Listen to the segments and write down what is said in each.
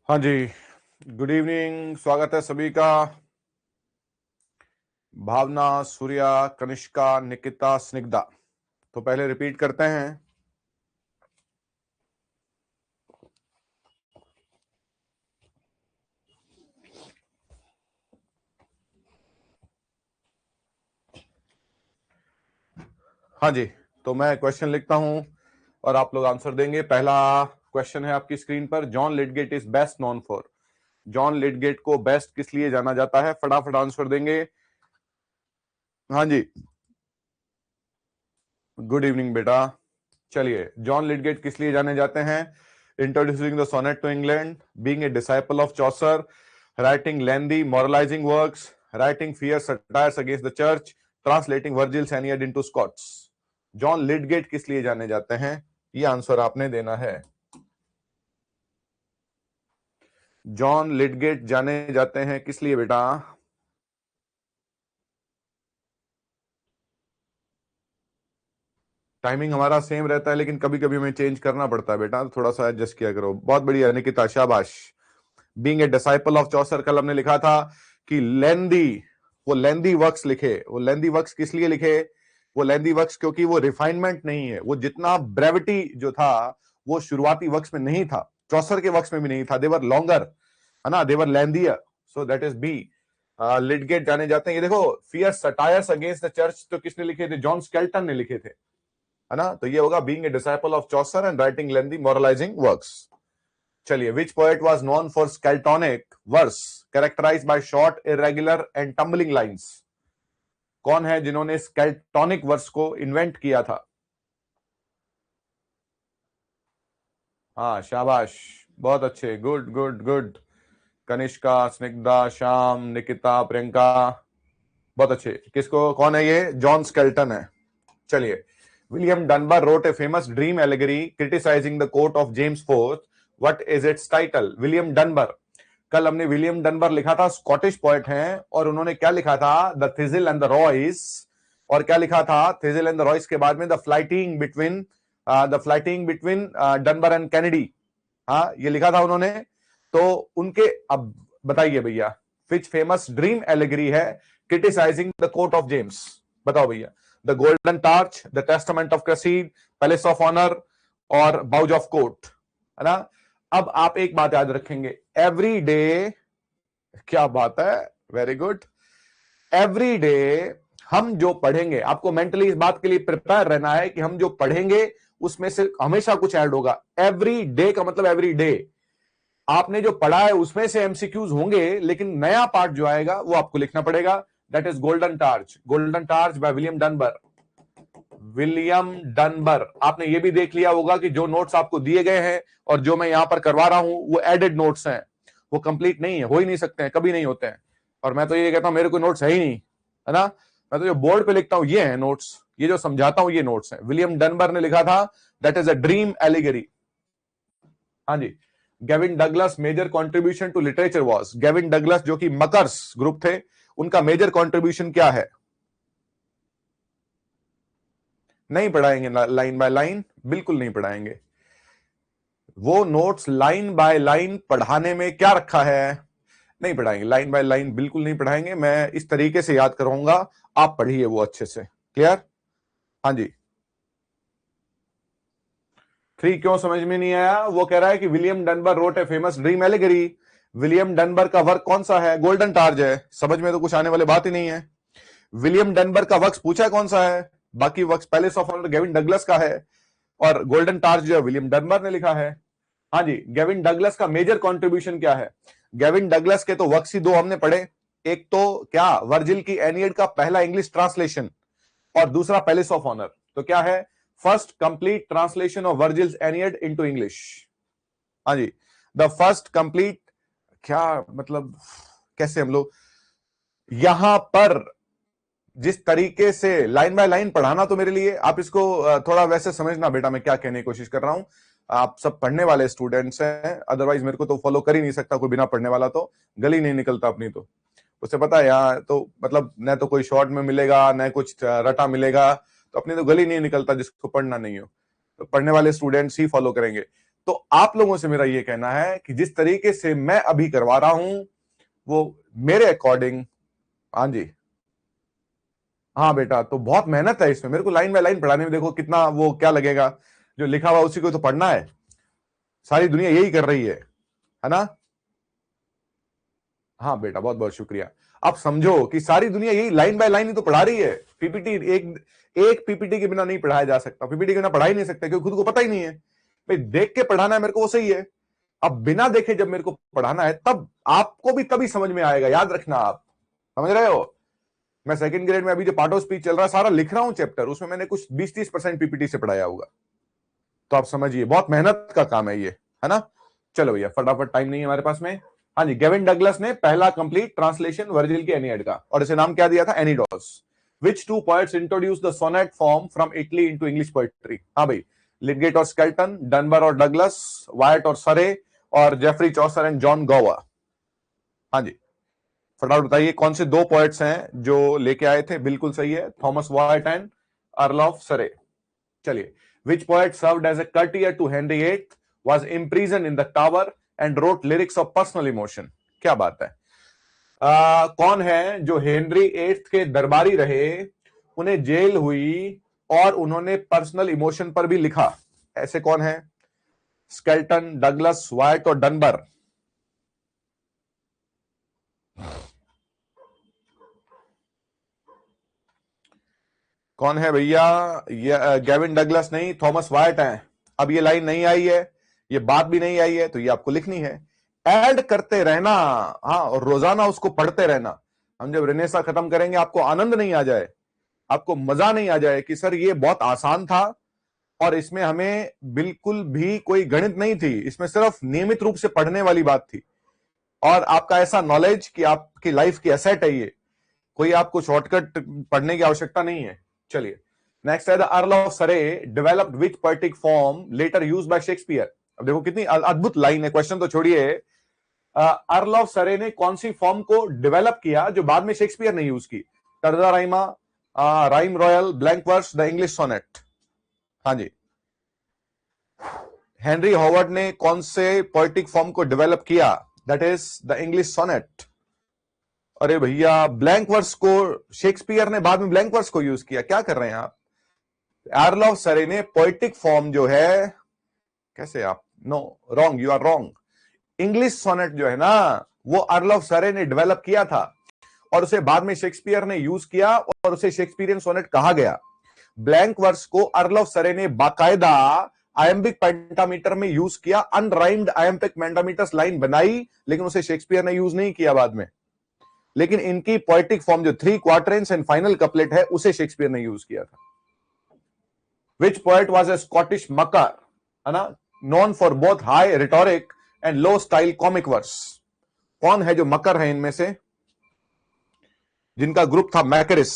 हाँ जी, good evening. स्वागत है सभी का। भावना, सूर्या, कनिष्का, निकिता, स्निग्धा। तो पहले रिपीट करते हैं। हाँ जी, तो मैं क्वेश्चन लिखता हूं और आप लोग आंसर देंगे। पहला क्वेश्चन है आपकी स्क्रीन पर। John Lydgate is best known for. John Lydgate को बेस्ट किस लिए जाना जाता है? फटाफट आंसर देंगे। हाँ जी, गुड इवनिंग बेटा। चलिए, जॉन लिटगेट किस लिए जाने जाते हैं? Introducing the sonnet to England, being a disciple of Chaucer, writing lengthy moralising works, writing fierce satires against the church, translating Virgil's Aeneid into Scots. John Lydgate किस लिए जाने जाते हैं? ये आंसर आपने देना है। जॉन लिटगेट जाने जाते हैं किस लिए बेटा? टाइमिंग हमारा सेम रहता है, लेकिन कभी कभी हमें चेंज करना पड़ता है बेटा, तो थोड़ा सा एडजस्ट किया करो। बहुत बढ़िया निकिता, शाबाश। बीइंग ए डिसाइपल ऑफ चौसर, कल हमने लिखा था कि लेंदी, वो लेंदी वर्क्स लिखे। वो लेंदी वर्क्स किस लिए लिखे? वो लेंदी वर्क्स क्योंकि वो रिफाइनमेंट नहीं है। वो जितना ब्रेविटी जो था वो शुरुआती वर्क्स में नहीं था, चौसर के वर्क्स में भी नहीं था। देवर लॉन्गर, है ना, they were lengthier. So that is B. Lydgate जाने जाते हैं। ये देखो, fierce satires against the church तो किसने लिखे थे? जॉन स्केल्टन ने लिखे थे, है ना। तो ये होगा being a disciple of Chaucer and writing lengthy moralising works. चलिए, which poet was known for Skeltonic verse characterised by short irregular and tumbling lines? कौन है जिन्होंने स्केल्टोनिक वर्स को इन्वेंट किया था? हाँ, शाबाश, बहुत अच्छे, good good good. Kanishka, Snigdha, Shyam, Nikita, Priyanka, बहुत अच्छे। किसको, कौन है ये? जॉन स्केल्टन है। चलिए, William Dunbar wrote a famous dream allegory criticizing the court of James fourth. What is its title? William Dunbar, कल हमने विलियम डनबर लिखा था, स्कॉटिश पोएट हैं, और उन्होंने क्या लिखा था? The thistle and the rose. और क्या लिखा था थिजिल एंड द रॉयस के बाद में? The flighting between Dunbar and Kennedy. हाँ, ये लिखा था उन्होंने। तो उनके, अब बताइए भैया, विच फेमस ड्रीम एलेगरी है criticising the court of James? बताओ भैया। The golden targe, the testament of Cresseid, palace of honour, और बाउज ऑफ कोर्ट, है ना। अब आप एक बात याद रखेंगे, एवरी डे, क्या बात है, वेरी गुड। एवरी डे हम जो पढ़ेंगे, आपको मेंटली इस बात के लिए प्रिपेयर रहना है कि हम जो पढ़ेंगे उसमें से हमेशा कुछ ऐड होगा। एवरी डे का मतलब एवरी डे आपने जो पढ़ा है उसमें से एमसीक्यूज होंगे, लेकिन नया पार्ट जो आएगा वो आपको लिखना पड़ेगा। That is golden torch. Golden torch by William Dunbar. William Dunbar. आपने ये भी देख लिया होगा कि जो नोट्स आपको दिए गए हैं और जो मैं यहां पर करवा रहा हूं वो एडेड नोट्स हैं, वो कंप्लीट नहीं है, हो ही नहीं सकते हैं, कभी नहीं होते हैं। और मैं तो ये कहता हूं मेरे कोई नोट्स है ही नहीं, है ना। मैं तो जो बोर्ड पे लिखता हूं ये है नोट्स, ये जो समझाता हूं ये नोट्स हैं। विलियम डनबर ने लिखा था that is a dream allegory. हाँ जी। Gavin Douglas major contribution to literature was. Gavin Douglas जो कि मकर्स ग्रुप थे, उनका मेजर कंट्रीब्यूशन क्या है? नहीं पढ़ाएंगे लाइन बाय लाइन, बिल्कुल नहीं पढ़ाएंगे। वो नोट्स लाइन बाय लाइन पढ़ाने में क्या रखा है? नहीं पढ़ाएंगे, लाइन बाय लाइन बिल्कुल नहीं पढ़ाएंगे। मैं इस तरीके से याद कराऊंगा, आप पढ़िए वो अच्छे से। क्लियर? हाँ जी। 3 क्यों समझ में नहीं आया? वो कह रहा है कि William Dunbar wrote a famous dream allegory. William Dunbar का वर्क कौन सा है? गोल्डन टार्ज है। समझ में तो कुछ आने वाली बात ही नहीं है। विलियम डनबर का वर्क पूछा कौन सा है? बाकी work palace of honour Gavin Douglas का है, और गोल्डन टार्च जो है विलियम डनबर ने लिखा है। हाँ जी। गेविन डगलस का मेजर कंट्रीब्यूशन क्या है? गेविन डगलस के तो वर्क्स ही 2 हमने पढ़े। एक तो क्या, वर्जिल की एनियड का पहला इंग्लिश ट्रांसलेशन, और दूसरा पैलेस ऑफ ऑनर। तो क्या है? First complete translation of वर्जिल्स Aeneid into English. हाँ जी, द फर्स्ट कंप्लीट, क्या मतलब, कैसे हम लोग यहां पर जिस तरीके से लाइन बाय लाइन पढ़ाना, तो मेरे लिए आप इसको थोड़ा वैसे समझना बेटा, मैं क्या कहने की कोशिश कर रहा हूं। आप सब पढ़ने वाले स्टूडेंट्स हैं, अदरवाइज मेरे को तो फॉलो कर ही नहीं सकता कोई बिना पढ़ने वाला, तो गली नहीं निकलता अपनी। तो उससे पता है यहाँ तो मतलब न तो कोई शॉर्ट में मिलेगा न कुछ रटा मिलेगा, तो अपनी तो गली नहीं निकलता जिसको पढ़ना नहीं हो। तो पढ़ने वाले स्टूडेंट्स ही फॉलो करेंगे। तो आप लोगों से मेरा यह कहना है कि जिस तरीके से मैं अभी करवा रहा हूं वो मेरे अकॉर्डिंग, हाँ जी, हाँ बेटा, तो बहुत मेहनत है इसमें, मेरे को लाइन बाय लाइन पढ़ाने में देखो कितना वो क्या लगेगा, जो लिखा हुआ उसी को तो पढ़ना है, सारी दुनिया यही कर रही है ना। हाँ बेटा, बहुत बहुत शुक्रिया। आप समझो कि सारी दुनिया यही लाइन बाय लाइन ही तो पढ़ा रही है। पीपीटी एक एक पीपीटी के बिना नहीं पढ़ाया जा सकता, पीपीटी के बिना पढ़ा ही नहीं सकता, क्योंकि खुद को पता ही नहीं है। भाई देख के पढ़ाना है मेरे को, वो सही है। अब बिना देखे जब मेरे को पढ़ाना है तब आपको भी तभी समझ में आएगा, याद रखना। आप समझ रहे हो? मैं सेकंड ग्रेड में अभी जो पार्ट ऑफ स्पीच चल रहा है सारा लिख रहा हूं चैप्टर, उसमें मैंने कुछ 20-30% पीपीटी से पढ़ाया होगा। तो आप समझिए बहुत मेहनत का काम है ये, है ना। चलो भैया फटाफट, टाइम नहीं है हमारे पास में। हाँ जी, गेविन डगलस ने पहला कंप्लीट ट्रांसलेशन वर्जिल के एनियड का, और इसे नाम क्या दिया था? Eneados. Which two poets introduce the sonnet form from Italy into English poetry? हाँ भाई, लिडगेट और स्केल्टन, डनबर और डगलस, वायट और सरे, और Geoffrey Chaucer and John Gower. हाँ जी, फटाफट बताइए कौन से दो पोएट्स हैं जो लेके आए थे? बिल्कुल सही है, Thomas white and earl of सरे। चलिए, which poet served as a courtier to Henry VIII, was imprisoned in the Tower and wrote lyrics of personal emotion? क्या बात है। कौन है जो हेनरी एट्थ के दरबारी रहे, उन्हें जेल हुई और उन्होंने पर्सनल इमोशन पर भी लिखा? ऐसे कौन है? स्केल्टन, डगलस, वाइट और डनबर। कौन है भैया? ये गेविन डगलस नहीं, थॉमस वाइट हैं। अब ये लाइन नहीं आई है, ये बात भी नहीं आई है, तो ये आपको लिखनी है। ऐड करते रहना, हाँ, और रोजाना उसको पढ़ते रहना। हम जब रेनेसा खत्म करेंगे आपको आनंद नहीं आ जाए, आपको मजा नहीं आ जाए कि सर ये बहुत आसान था और इसमें हमें बिल्कुल भी कोई गणित नहीं थी, इसमें सिर्फ नियमित रूप से पढ़ने वाली बात थी, और आपका ऐसा नॉलेज कि आपकी लाइफ की एसेट है ये, कोई आपको शॉर्टकट पढ़ने की आवश्यकता नहीं है। चलिए, नेक्स्ट है the Earl of Surrey developed which poetic form later used by Shakespeare? अब देखो कितनी अद्भुत लाइन है, क्वेश्चन तो छोड़िए। अर्ल ऑफ सरे ने कौन सी फॉर्म को डेवलप किया जो बाद में शेक्सपियर ने यूज की? Terza rima, rhyme royal, blank verse, the English sonnet. हाँ जी, हेनरी हॉवर्ड ने कौन से पोएटिक फॉर्म को डेवलप किया? That is the English sonnet. अरे भैया, ब्लैंक वर्स को शेक्सपियर ने बाद में ब्लैंक वर्स को यूज किया, क्या कर रहे हैं आप? अर्ल ऑफ सरे ने पोएटिक फॉर्म जो है, कैसे आप, no, wrong, you are wrong. English sonnet जो है ना, वो अर्ल ऑफ सरे ने डेवलप किया था और उसे बाद में शेक्सपियर ने यूज किया और उसे शेक्सपियरियन सोनेट कहा गया। ब्लैंक वर्स को अर्ल ऑफ सरे ने बाकायदा आयम्बिक पेंटामीटर में यूज किया, अनराइम्ड आयम्बिक पेंटामीटर्स लाइन बनाई, लेकिन उसे शेक्सपियर ने यूज नहीं किया बाद में। लेकिन इनकी पोएटिक फॉर्म जो 3 क्वार्टरेंस एंड फाइनल कपलेट है, उसे शेक्सपियर ने यूज किया था। Which poet was a Scottish makar, है ना, known for both high rhetoric and low style comic verse? कौन है जो मकर है इनमें से, जिनका ग्रुप था मैकरिस,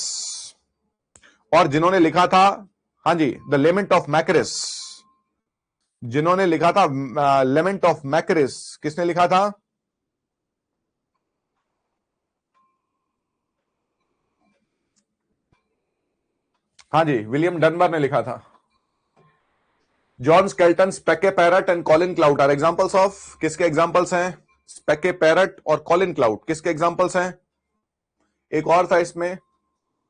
और जिन्होंने लिखा था, हाँ जी, द लेमेंट ऑफ मैकरिस? जिन्होंने लिखा था लेमेंट ऑफ मैकरिस, किसने लिखा था? हाँ जी, विलियम डनबर ने लिखा था। John Skelton, Speke Parrot and Colin Clout are examples of, किसके एग्जांपल्स हैं? स्पेके पैरट और कॉलिन क्लाउड किसके एग्जांपल्स हैं? एक और था इसमें,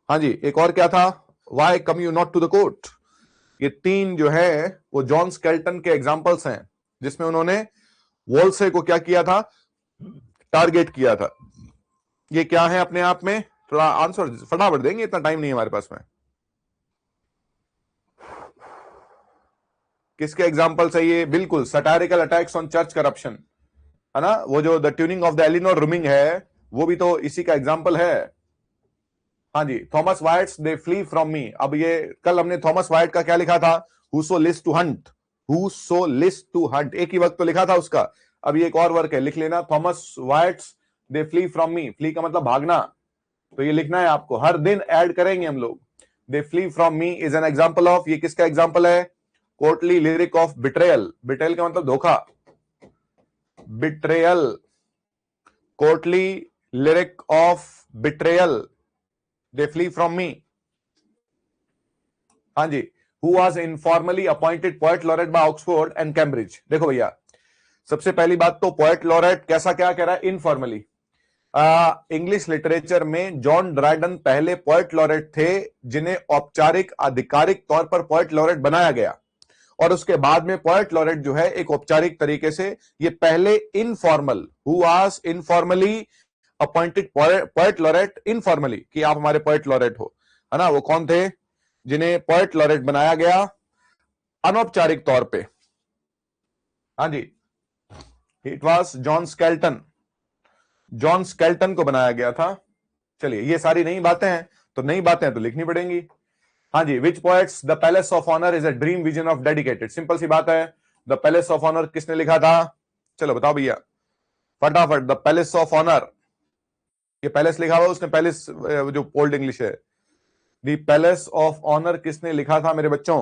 हाँ जी, एक और क्या था? Why come you not to the court? ये 3 जो है वो जॉन स्केल्टन के एग्जांपल्स हैं, जिसमें उन्होंने वोल्से को क्या किया था? टारगेट किया था। ये क्या है अपने आप में? थोड़ा आंसर फटाफट देंगे, इतना टाइम नहीं है हमारे पास में। किसके एग्जांपल है ये? बिल्कुल, satirical attacks on church corruption, है ना। वो जो the tuning of the Elinor Rumming है, वो भी तो इसी का एग्जांपल है। हाँ जी, Thomas Wyatt's they flee from me. अब ये कल हमने थॉमस वाइट का क्या लिखा था? Whoso list to hunt, whoso list to hunt, एक ही वक्त तो लिखा था उसका। अब ये एक और वर्क है, लिख लेना, Thomas Wyatt's they flee from me. Flee का मतलब भागना, तो ये लिखना है आपको, हर दिन ऐड करेंगे हम लोग। They flee from me is an example of, ये किसका एग्जांपल है? Courtly lyric of betrayal. Betrayal का मतलब धोखा, betrayal, courtly lyric of betrayal, they flee from me. हाँ जी, who was informally appointed poet laureate by Oxford and Cambridge. देखो भैया, सबसे पहली बात तो पोएट लॉरेट कैसा क्या कह रहा है, इनफॉर्मली। इंग्लिश लिटरेचर में जॉन ड्राइडन पहले पोएट लॉरेट थे जिन्हें औपचारिक आधिकारिक तौर पर पोएट लॉरेट बनाया गया, और उसके बाद में पोएट लॉरेट जो है एक औपचारिक तरीके से, ये पहले informal, who was informally appointed poet laureate, informally कि आप हमारे पोएट लॉरेट हो, है ना, वो कौन थे जिन्हें पोएट लॉरेट बनाया गया अनौपचारिक तौर पे। हाँ जी, it was John Skelton, John Skelton को बनाया गया था। चलिए, ये सारी नई बातें हैं, तो नई बातें तो लिखनी पड़ेंगी। हाँ जी, which poets the palace of honour is a dream vision of dedicated. Simple सी बात है, द पैलेस ऑफ ऑनर किसने लिखा था, चलो बताओ भैया फटाफट। द पैलेस ऑफ ऑनर, ये पैलेस लिखा हुआ उसने, पैलेस जो ओल्ड इंग्लिश है, द पैलेस ऑफ ऑनर किसने लिखा था मेरे बच्चों।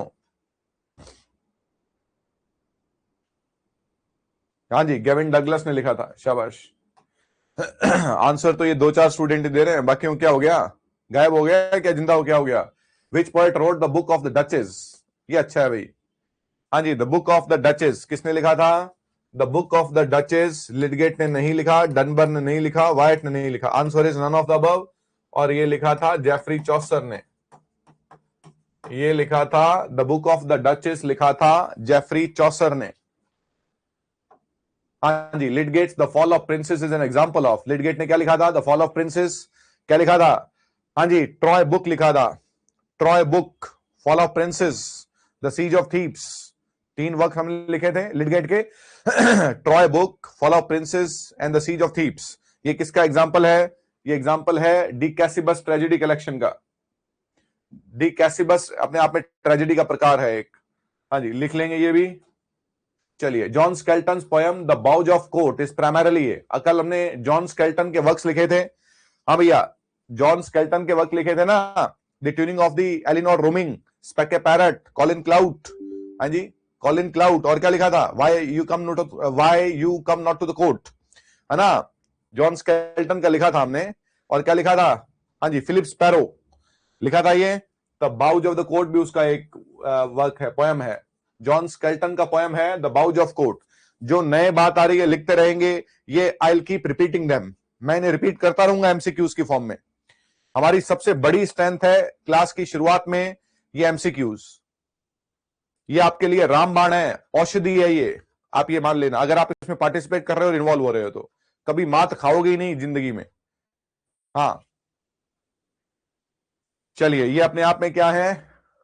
हाँ जी, गेविन डगलस ने लिखा था, शाबाश। आंसर तो ये 2-4 स्टूडेंट दे रहे हैं, बाकी क्या हो गया, गायब हो गया क्या, जिंदा हो क्या हो गया। Which poet wrote the book of the duchess, ये अच्छा है भाई। हाँ जी, the book of the duchess किसने लिखा था, the book of the duchess Lydgate ने नहीं लिखा, डनबर ने नहीं लिखा, वाइट ने नहीं लिखा। Answer is none of the above, और ये लिखा था जेफरी चौसर ने, ये लिखा था the book of the duchess, लिखा था जेफरी चौसर ने। हाँ जी, Lydgate's the fall of princes is an example of, Lydgate ने क्या लिखा था, द फॉल ऑफ प्रिंसेस, क्या लिखा था, हाँ जी, ट्रॉय बुक लिखा था, Troy book, fall of princes, the siege of Thebes, 3 work हम लिखे थे लिडगेट के। Troy book, fall of princes and the siege of Thebes. ये किसका एग्जांपल है, ये एग्जांपल है डी कैसिबस ट्रेजेडी कलेक्शन का। डी कैसिबस अपने आप में ट्रेजेडी का प्रकार है एक। हाँ जी, लिख लेंगे ये भी। चलिए, John Skelton poem the boughs of Court is primarily, कल हमने जॉन स्केल्टन के वर्क्स लिखे थे। हाँ भैया, जॉन स्केल्टन के वर्क लिखे थे ना, the tuning of the Elinor Rumming, Speke a Parrot, Colin Clout. हाँ जी, कॉलिन क्लाउट, और क्या लिखा था, why you come not to the court, है ना, जॉन स्केल्टन का लिखा था हमने। और क्या लिखा था, हाँ जी, फिलिप स्पैरो लिखा था ये। The boughs of the court भी उसका एक वर्क है, पोयम है, जॉन स्केल्टन का पोयम है द बाउज ऑफ कोर्ट। जो नए बात आ रही है लिखते रहेंगे, ये I will keep repeating them, मैं इन्हें रिपीट करता रहूंगा एमसीक्यूज की फॉर्म में। हमारी सबसे बड़ी स्ट्रेंथ है क्लास की शुरुआत में ये एमसीक्यूज, ये आपके लिए रामबाण है, औषधि है ये, आप ये मान लेना। अगर आप इसमें पार्टिसिपेट कर रहे हो और इन्वॉल्व हो रहे हो तो कभी मात खाओगे ही नहीं जिंदगी में। हाँ, चलिए, ये अपने आप में क्या है,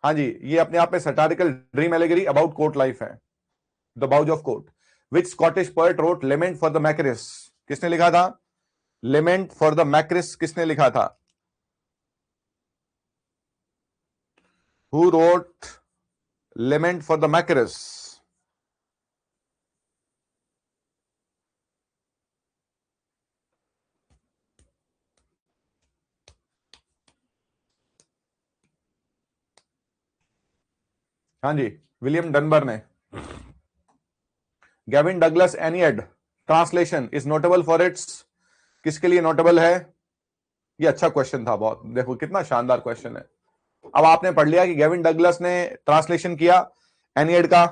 हाँ जी, ये अपने आप में satirical dream allegory about court life है, the boughs of court. Which Scottish poet wrote lament for the makars, किसने लिखा था, लेमेंट फॉर द मैक्रिस किसने लिखा था, who wrote lament for the makars. हाँ जी, विलियम डनबर ने। Gavin Douglas Aeneid translation is notable for its, किसके लिए नोटेबल है, ये अच्छा क्वेश्चन था बहुत, देखो कितना शानदार क्वेश्चन है। अब आपने पढ़ लिया कि गेविन डगलस ने ट्रांसलेशन किया एनियड का,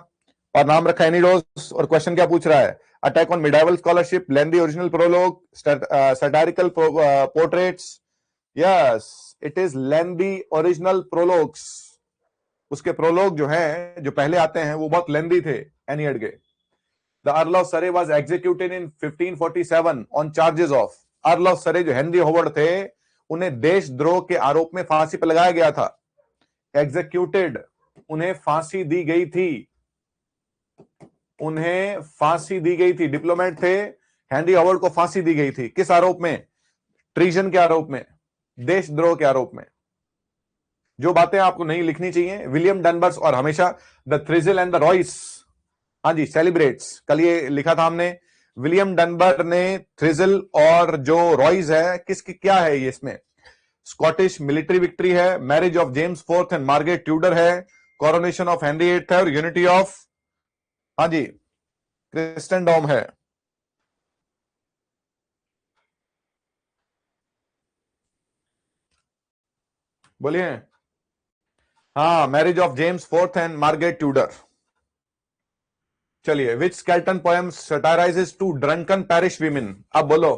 और नाम रखा एनिडोस, और क्वेश्चन क्या पूछ रहा है, attack on medieval scholarship, lengthy original prologue, satirical portraits. Yes, it is lengthy original prologues. उसके प्रोलॉग जो हैं, जो पहले आते हैं, वो बहुत लेंदी थे एनियड के। द अर्ल ऑफ सरे was executed in 1547 on charges of, earl of सरे जो हेनरी होवर्ड थे, उन्हें देशद्रोह के आरोप में फांसी पर लगाया गया था। एग्जीक्यूटेड, उन्हें फांसी दी गई थी, उन्हें फांसी दी गई थी, डिप्लोमेट थे, हेनरी हॉवर्ड को फांसी दी गई थी, किस आरोप में, ट्रीजन के आरोप में, देशद्रोह के आरोप में। जो बातें आपको नहीं लिखनी चाहिए, विलियम डनबर्स, और हमेशा द थ्रिजल एंड द रॉयस, हाँ जी, सेलिब्रेट्स, कल ये लिखा था हमने, विलियम डनबर ने थ्रिजल और जो रॉयस है, किसकी क्या है ये, इसमें स्कॉटिश मिलिट्री विक्ट्री है, marriage of James fourth and Margaret Tudor है, कोरोनेशन ऑफ हेनरी एट है, और यूनिटी ऑफ, हाँ जी, क्रिस्टेंडोम है। बोलिए, हाँ, marriage of James fourth and Margaret Tudor. चलिए, which Skelton poem satirises two drunken parish women. अब बोलो,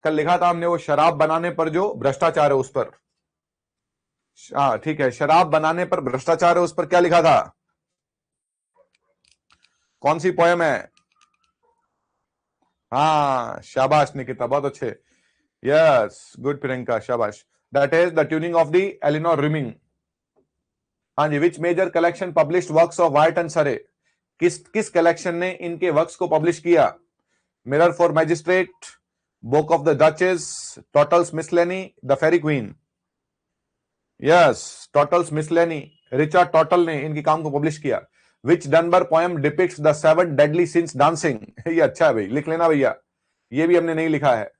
कल लिखा था हमने वो शराब बनाने पर जो भ्रष्टाचार है उस पर। हाँ ठीक है, शराब बनाने पर भ्रष्टाचार है उस पर क्या लिखा था? कौन सी पोएम है? हाँ शाबाश निकिता, बहुत अच्छे। यस गुड प्रियंका, शाबाश। That is the tuning of the Eleanor Rumming. हाँ जी, which major collection published works of Wyatt and Surrey. किस किस कलेक्शन ने इनके वर्क्स को पब्लिश किया? Mirror for magistrates, book of the duchess, Tottel's miscellany, the faerie queene. Yes, Tottel's miscellany, Richard Tottel ने इनके काम को पब्लिश किया। Which Dunbar poem depicts the 7 deadly sins dancing. ये अच्छा है भाई, लिख लेना भैया, ये भी हमने नहीं लिखा है,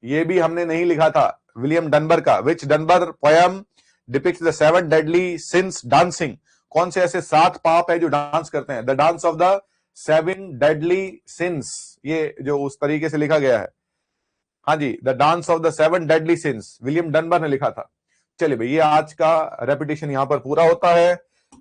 ये भी हमने नहीं लिखा था, विलियम डनबर का। Which Dunbar poem depicts the 7 deadly sins dancing. कौन से ऐसे 7 पाप है जो डांस करते हैं? The dance of the 7 deadly sins, ये जो उस तरीके से लिखा गया है। हाँ जी, the dance of the 7 deadly sins, William Dunbar ने लिखा था। चलिए भाई, ये आज का रेपिटेशन यहां पर पूरा होता है।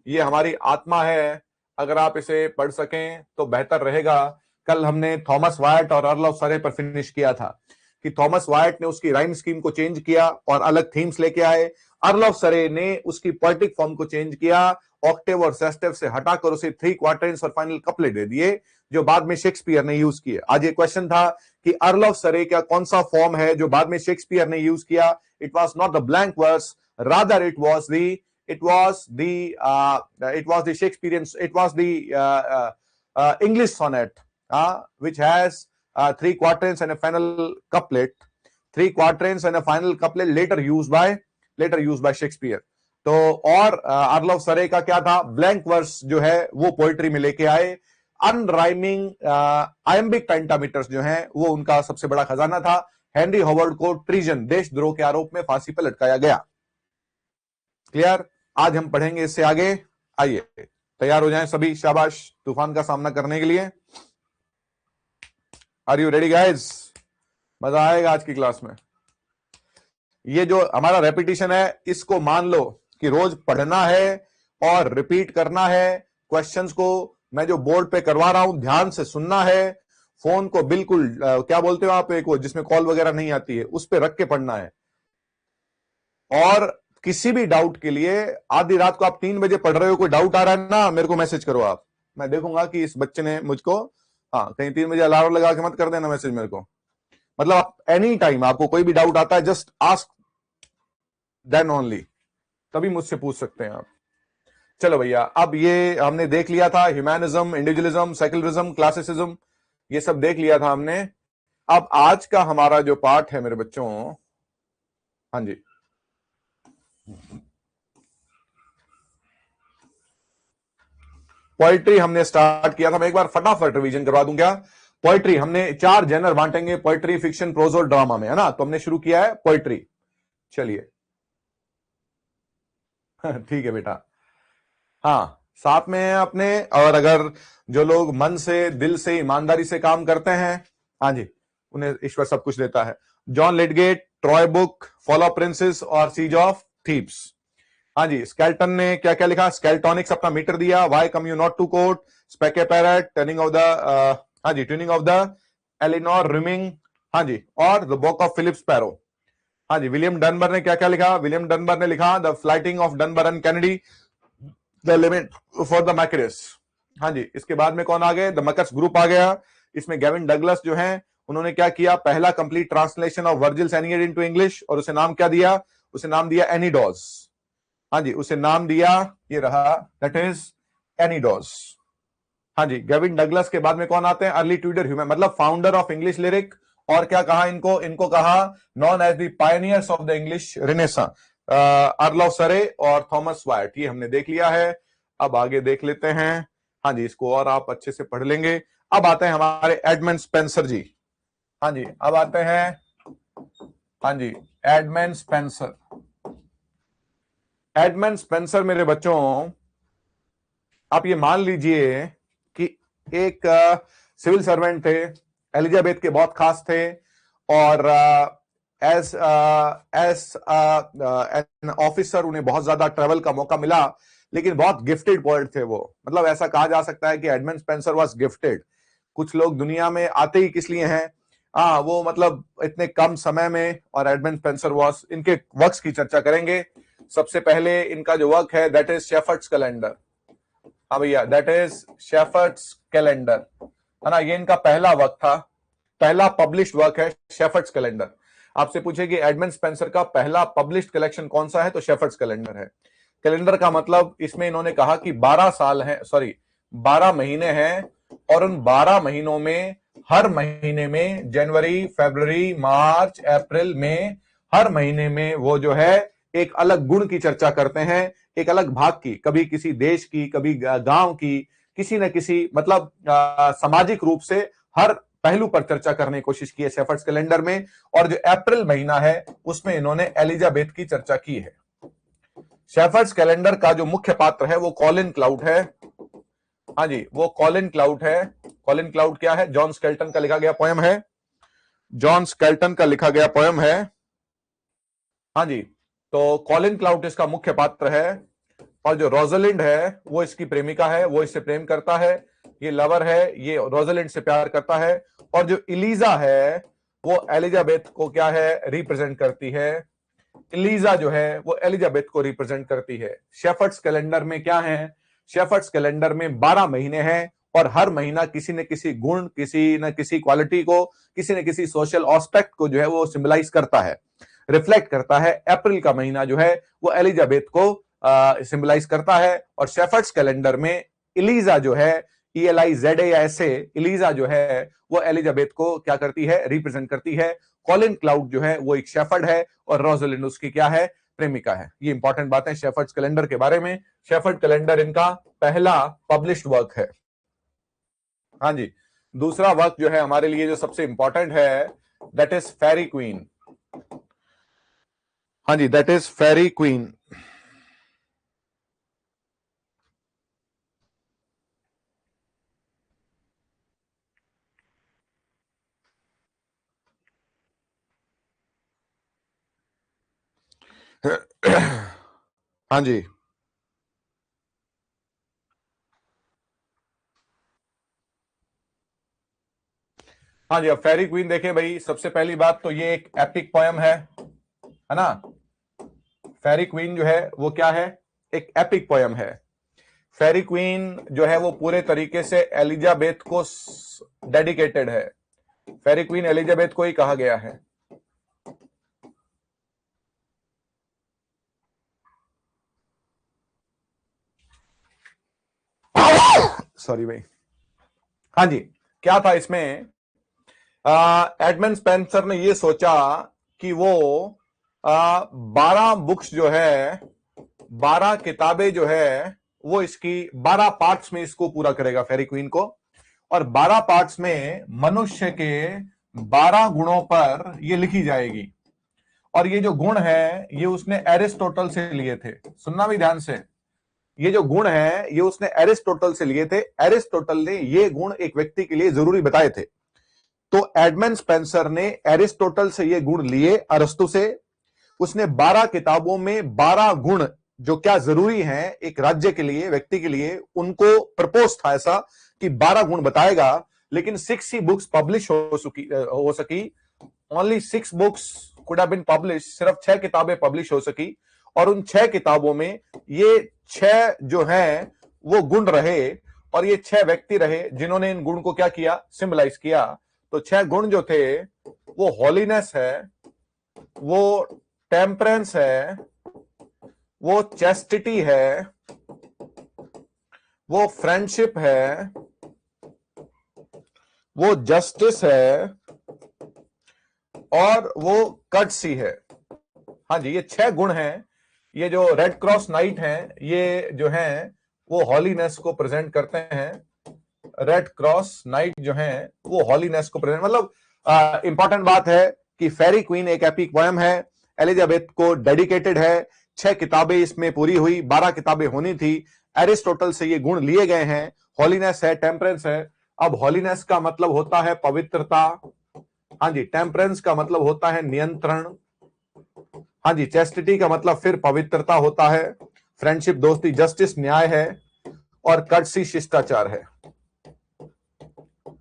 ये हमारी आत्मा है, अगर आप इसे पढ़ सकें तो बेहतर रहेगा। कल हमने थॉमस वाइट और अर्ल ऑफ सरे पर फिनिश किया था कि थॉमस वाइट ने उसकी राइम स्कीम को चेंज किया और अलग थीम्स लेके आए। अर्ल ऑफ सरे ने उसकी पोएटिक फॉर्म को चेंज किया, ऑक्टेव और सेस्टेव से हटाकर उसे 3 क्वार्टर्स और फाइनल कपलेट दे दिए, जो बाद में शेक्सपियर ने यूज किए। आज ये क्वेश्चन था कि अर्ल ऑफ सरे का कौन सा फॉर्म है जो बाद में शेक्सपियर ने यूज किया। It was not the blank verse, rather it was the Shakespearean, it was the English sonnet, which has 3 quatrains and a final couplet, 3 quatrains and a final couplet later used by Shakespeare। तो और earl of सरे का क्या था? Blank verse जो है वो poetry में लेके आए। अनराइमिंग आयम्बिक पेंटामीटर्स जो हैं वो उनका सबसे बड़ा खजाना था। हेनरी हॉवर्ड को ट्रीजन, देशद्रोह के आरोप में फांसी पर लटकाया गया। क्लियर? आज हम पढ़ेंगे इससे आगे। आइए, तैयार हो जाएं सभी, शाबाश, तूफान का सामना करने के लिए। Are you ready guys? मजा आएगा आज की क्लास में। ये जो हमारा रेपिटेशन है, इसको मान लो कि रोज पढ़ना है और रिपीट करना है। क्वेश्चंस को मैं जो बोर्ड पे करवा रहा हूं ध्यान से सुनना है। फोन को बिल्कुल क्या बोलते हो आप, एक वो जिसमें कॉल वगैरह नहीं आती है, उस पे रख के पढ़ना है। और किसी भी डाउट के लिए आधी रात को आप 3 बजे पढ़ रहे हो, कोई डाउट आ रहा है ना, मेरे को मैसेज करो आप, मैं देखूंगा कि इस बच्चे ने मुझको, हाँ कहीं 3 बजे अलार्म लगा के मत कर देना मैसेज मेरे को। मतलब आप एनी टाइम आपको कोई भी डाउट आता है, जस्ट आस्क देन ओनली, तभी मुझसे पूछ सकते हैं आप। चलो भैया, अब ये हमने देख लिया था, ह्यूमैनिज्म, इंडिविजुअलिज्म, सेक्युलरिज्म, क्लासिसिज्म, ये सब देख लिया था हमने। अब आज का हमारा जो पार्ट है मेरे बच्चों, हाँ जी, पोइट्री हमने स्टार्ट किया था। मैं एक बार फटाफट रिवीजन करवा दूं क्या? पोइट्री हमने 4 जेनर बांटेंगे, पोइट्री, फिक्शन, प्रोज और ड्रामा में, है ना? तो हमने शुरू किया है पोइट्री। चलिए ठीक है बेटा, हाँ साथ में है अपने। और अगर जो लोग मन से, दिल से, ईमानदारी से काम करते हैं, हाँ जी, उन्हें ईश्वर सब कुछ देता है। John Lydgate, Troy book, fall of princes और सीज ऑफ थीव्स। हाँ जी, स्केल्टन ने क्या क्या लिखा? स्केल्टोनिक्स अपना मीटर दिया, why come you not to court, Speke Parrot, turning of the, हाँ जी, tuning of the Eleanor Rumming, हाँ जी, और the book of Philip Sparrow. हाँ जी, विलियम डनबर ने क्या क्या लिखा? विलियम डनबर ने लिखा the flyting of Dunbar and Kennedy, the limit for the Makaris. हाँ जी, इसके बाद में कौन आ गए? द मकर्स ग्रुप आ गया। इसमें गेविन डगलस जो है, उन्होंने क्या किया? पहला complete translation of वर्जिल्स Aeneid into English, और उसे नाम क्या दिया? उसे नाम दिया एनीडॉस। हाँ जी, उसे नाम दिया, ये रहा, दैट इज एनीडॉस। हाँ जी, गेविन डगलस के बाद में कौन आते हैं? अर्ली ट्यूडर ह्यूमन, मतलब फाउंडर ऑफ इंग्लिश लिरिक। और क्या कहा इनको? इनको कहा known as the pioneers of the English Renaissance, Earl of Surrey और थॉमस वाइट। ये हमने देख लिया है। अब आगे देख लेते हैं। हाँ जी, इसको और आप अच्छे से पढ़ लेंगे। अब आते हैं हमारे एडमंड स्पेंसर जी। हाँ जी, अब आते हैं, हाँ जी, एडमंड स्पेंसर। एडमंड स्पेंसर मेरे बच्चों, आप ये मान लीजिए कि एक सिविल सर्वेंट थे, एलिजाबेथ के बहुत खास थे, और एज एन ऑफिसर उन्हें बहुत ज्यादा ट्रेवल का मौका मिला, लेकिन बहुत गिफ्टेड पोएट थे वो। मतलब ऐसा कहा जा सकता है कि एडमंड स्पेंसर वाज गिफ्टेड। कुछ लोग दुनिया में आते ही किस लिए हैं, वो मतलब इतने कम समय में, और एडमंड स्पेंसर वाज, इनके वर्क्स की चर्चा करेंगे। सबसे पहले इनका जो वर्क है दैट इज शेफर्ड्स कैलेंडर। हाँ भैया, दैट इज शेफर्ड्स कैलेंडर, है ना। ये इनका पहला वर्क था, पहला पब्लिश्ड वर्क है शेफर्ड्स कैलेंडर। आपसे पूछे कि एडमंड स्पेंसर का पहला पब्लिश्ड कलेक्शन कौन सा है, तो शेफर्ड्स कैलेंडर है। कैलेंडर का मतलब, इसमें इन्होंने कहा कि 12 साल है, सॉरी 12 महीने हैं, और उन 12 महीनों में हर महीने में जनवरी, फरवरी, मार्च, अप्रैल में, हर महीने में वो जो है एक अलग गुण की चर्चा करते हैं, एक अलग भाग की, कभी किसी देश की, कभी गांव की, किसी न किसी मतलब सामाजिक रूप से हर पहलू पर चर्चा करने की कोशिश की है शेफर्ड्स कैलेंडर में। और जो अप्रैल महीना है उसमें इन्होंने एलिजाबेथ की चर्चा की है। शेफर्ड्स कैलेंडर का जो मुख्य पात्र है वो कॉलिन क्लाउड है। हाँ जी, वो कॉलिन क्लाउड है। कॉलिन क्लाउड क्या है, जॉन स्केल्टन का लिखा गया पोयम है, जॉन स्केल्टन का लिखा गया पोयम है। हाँ जी, तो कॉलिन क्लाउड इसका मुख्य पात्र है, और जो रोजलिंड है वो इसकी प्रेमिका है, वो इससे प्रेम करता है, ये लवर है, ये रोजलिंड से प्यार करता है। और जो इलीजा है वो एलिजाबेथ को क्या है, रिप्रेजेंट करती है। इलीजा जो है वो एलिजाबेथ को रिप्रेजेंट करती है। शेफर्ड्स कैलेंडर में क्या है, शेफर्ड्स कैलेंडर में 12 महीने हैं, और हर महीना किसी न किसी गुण, किसी न किसी क्वालिटी को, किसी न किसी सोशल एस्पेक्ट को जो है वो सिंबलाइज करता है, रिफ्लेक्ट करता है। अप्रैल का महीना जो है वो एलिजाबेथ को सिंबलाइज करता है। और शेफर्ड्स कैलेंडर में इलीजा जो है, ELIZA, इलीजा जो है वो एलिजाबेथ को क्या करती है, रिप्रेजेंट करती है। कॉलिन क्लाउड जो है वो एक शेफर्ड है, और रोजलिंड उसकी क्या है, प्रेमिका है। ये इंपॉर्टेंट बातें शेफर्ड्स कैलेंडर के बारे में। शेफर्ड कैलेंडर इनका पहला पब्लिश्ड वर्क है। हाँ जी, दूसरा वर्क जो है हमारे लिए जो सबसे इंपॉर्टेंट है दैट इज फेरी क्वीन। हाँ जी, दैट इज फेरी क्वीन। हाँ जी, हाँ जी। अब फेरी क्वीन देखें भाई, सबसे पहली बात तो ये एक एपिक पोयम है ना। फेरी क्वीन जो है वो क्या है, एक एपिक पोयम है। फेरी क्वीन जो है वो पूरे तरीके से एलिजाबेथ को डेडिकेटेड है। फेरी क्वीन एलिजाबेथ को ही कहा गया है। सॉरी भाई। हाँ जी, क्या था इसमें, एडमंड स्पेंसर ने ये सोचा कि वो 12 बुक्स जो है, 12 किताबें जो है वो इसकी 12 पार्ट्स में इसको पूरा करेगा फेरी क्वीन को। और 12 पार्ट्स में मनुष्य के 12 गुणों पर ये लिखी जाएगी। और ये जो गुण है ये उसने एरिस्टोटल से लिए थे, सुनना भी ध्यान से। ये जो गुण है ये उसने एरिस्टोटल से लिए थे। एरिस्टोटल ने ये गुण एक व्यक्ति के लिए जरूरी बताए थे। तो एडमंड स्पेंसर ने एरिस्टोटल से ये गुण लिए, अरस्तु से। उसने 12 किताबों में 12 गुण जो क्या जरूरी हैं एक राज्य के लिए, व्यक्ति के लिए, उनको प्रपोज था ऐसा कि 12 गुण बताएगा। लेकिन 6 ही बुक्स पब्लिश हो सकी। Only 6 books could have been publish, सिर्फ 6 किताबें पब्लिश हो सकी। और उन 6 किताबों में ये 6 जो हैं वो गुण रहे, और ये 6 व्यक्ति रहे जिन्होंने इन गुण को क्या किया, सिंबलाइज किया। तो 6 गुण जो थे वो हॉलीनेस है, वो टेम्परेंस है, वो चेस्टिटी है, वो फ्रेंडशिप है, वो जस्टिस है, और वो कर्टसी है। हाँ जी, ये 6 गुण हैं। ये जो रेड क्रॉस नाइट हैं ये जो हैं वो हॉलीनेस को प्रेजेंट करते हैं। रेड क्रॉस नाइट जो हैं वो हॉलीनेस को प्रेजेंट, मतलब इंपॉर्टेंट बात है कि फेरी क्वीन एक एपिक पोयम है, एलिजाबेथ को डेडिकेटेड है। 6 किताबें इसमें पूरी हुई, 12 किताबें होनी थी। एरिस्टोटल से ये गुण लिए गए हैं। हॉलीनेस है, टेम्परेंस है। अब हॉलीनेस का मतलब होता है पवित्रता, हाँ जी, टेम्परेंस का मतलब होता है नियंत्रण। हाँ जी, चेस्टिटी का मतलब फिर पवित्रता होता है। फ्रेंडशिप दोस्ती, जस्टिस न्याय है, और कर्टसी शिष्टाचार है।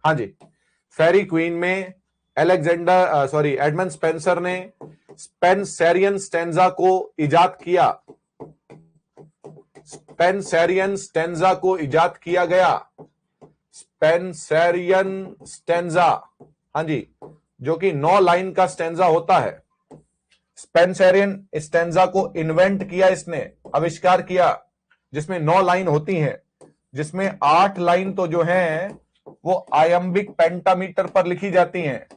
हाँ जी, फेरी क्वीन में एडमंड स्पेंसर ने स्पेंसरियन स्टेंजा को इजाद किया। स्पेंसरियन स्टेंजा को इजाद किया गया। स्पेंसरियन स्टेंजा, हाँ जी, जो कि 9 लाइन का स्टेंजा होता है। स्पेंसरियन स्टेंजा को इन्वेंट किया, इसने आविष्कार किया, जिसमें 9 लाइन होती हैं, जिसमें 8 लाइन तो जो है वो आयम्बिक पेंटामीटर पर लिखी जाती हैं।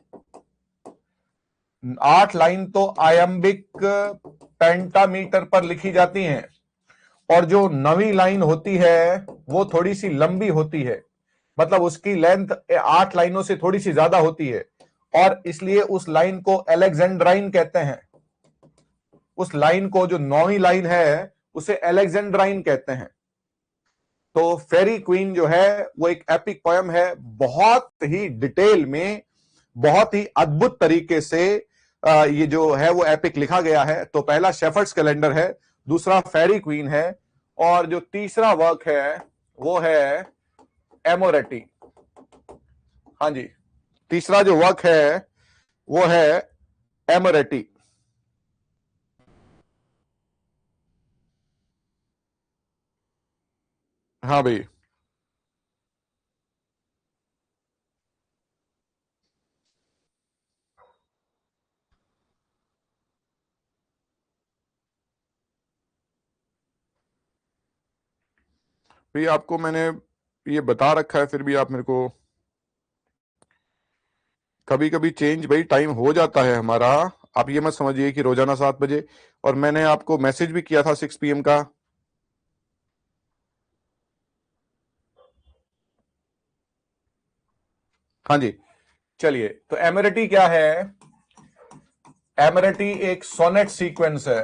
8 लाइन तो आयम्बिक पेंटामीटर पर लिखी जाती हैं, और जो 9वीं लाइन होती है वो थोड़ी सी लंबी होती है, मतलब उसकी लेंथ 8 लाइनों से थोड़ी सी ज्यादा होती है, और इसलिए उस लाइन को अलेक्जेंड्राइन कहते हैं। उस लाइन को, जो 9वीं लाइन है, उसे अलेक्जेंड्राइन कहते हैं। तो फेरी क्वीन जो है वो एक एपिक पोयम है, बहुत ही डिटेल में, बहुत ही अद्भुत तरीके से ये जो है वो एपिक लिखा गया है। तो पहला शेफर्ड्स कैलेंडर है, दूसरा फेरी क्वीन है, और जो तीसरा वर्क है वो है एमोरेटी। हाँ जी, तीसरा जो वर्क है वो है एमोरेटी। हाँ भाई, भाई आपको मैंने ये बता रखा है, फिर भी आप मेरे को, कभी कभी चेंज भाई टाइम हो जाता है हमारा। आप ये मत समझिए कि रोजाना 7 बजे, और मैंने आपको मैसेज भी किया था 6 PM का। हाँ जी, चलिए, तो एमरेटी क्या है? एमरेटी एक सोनेट सीक्वेंस है।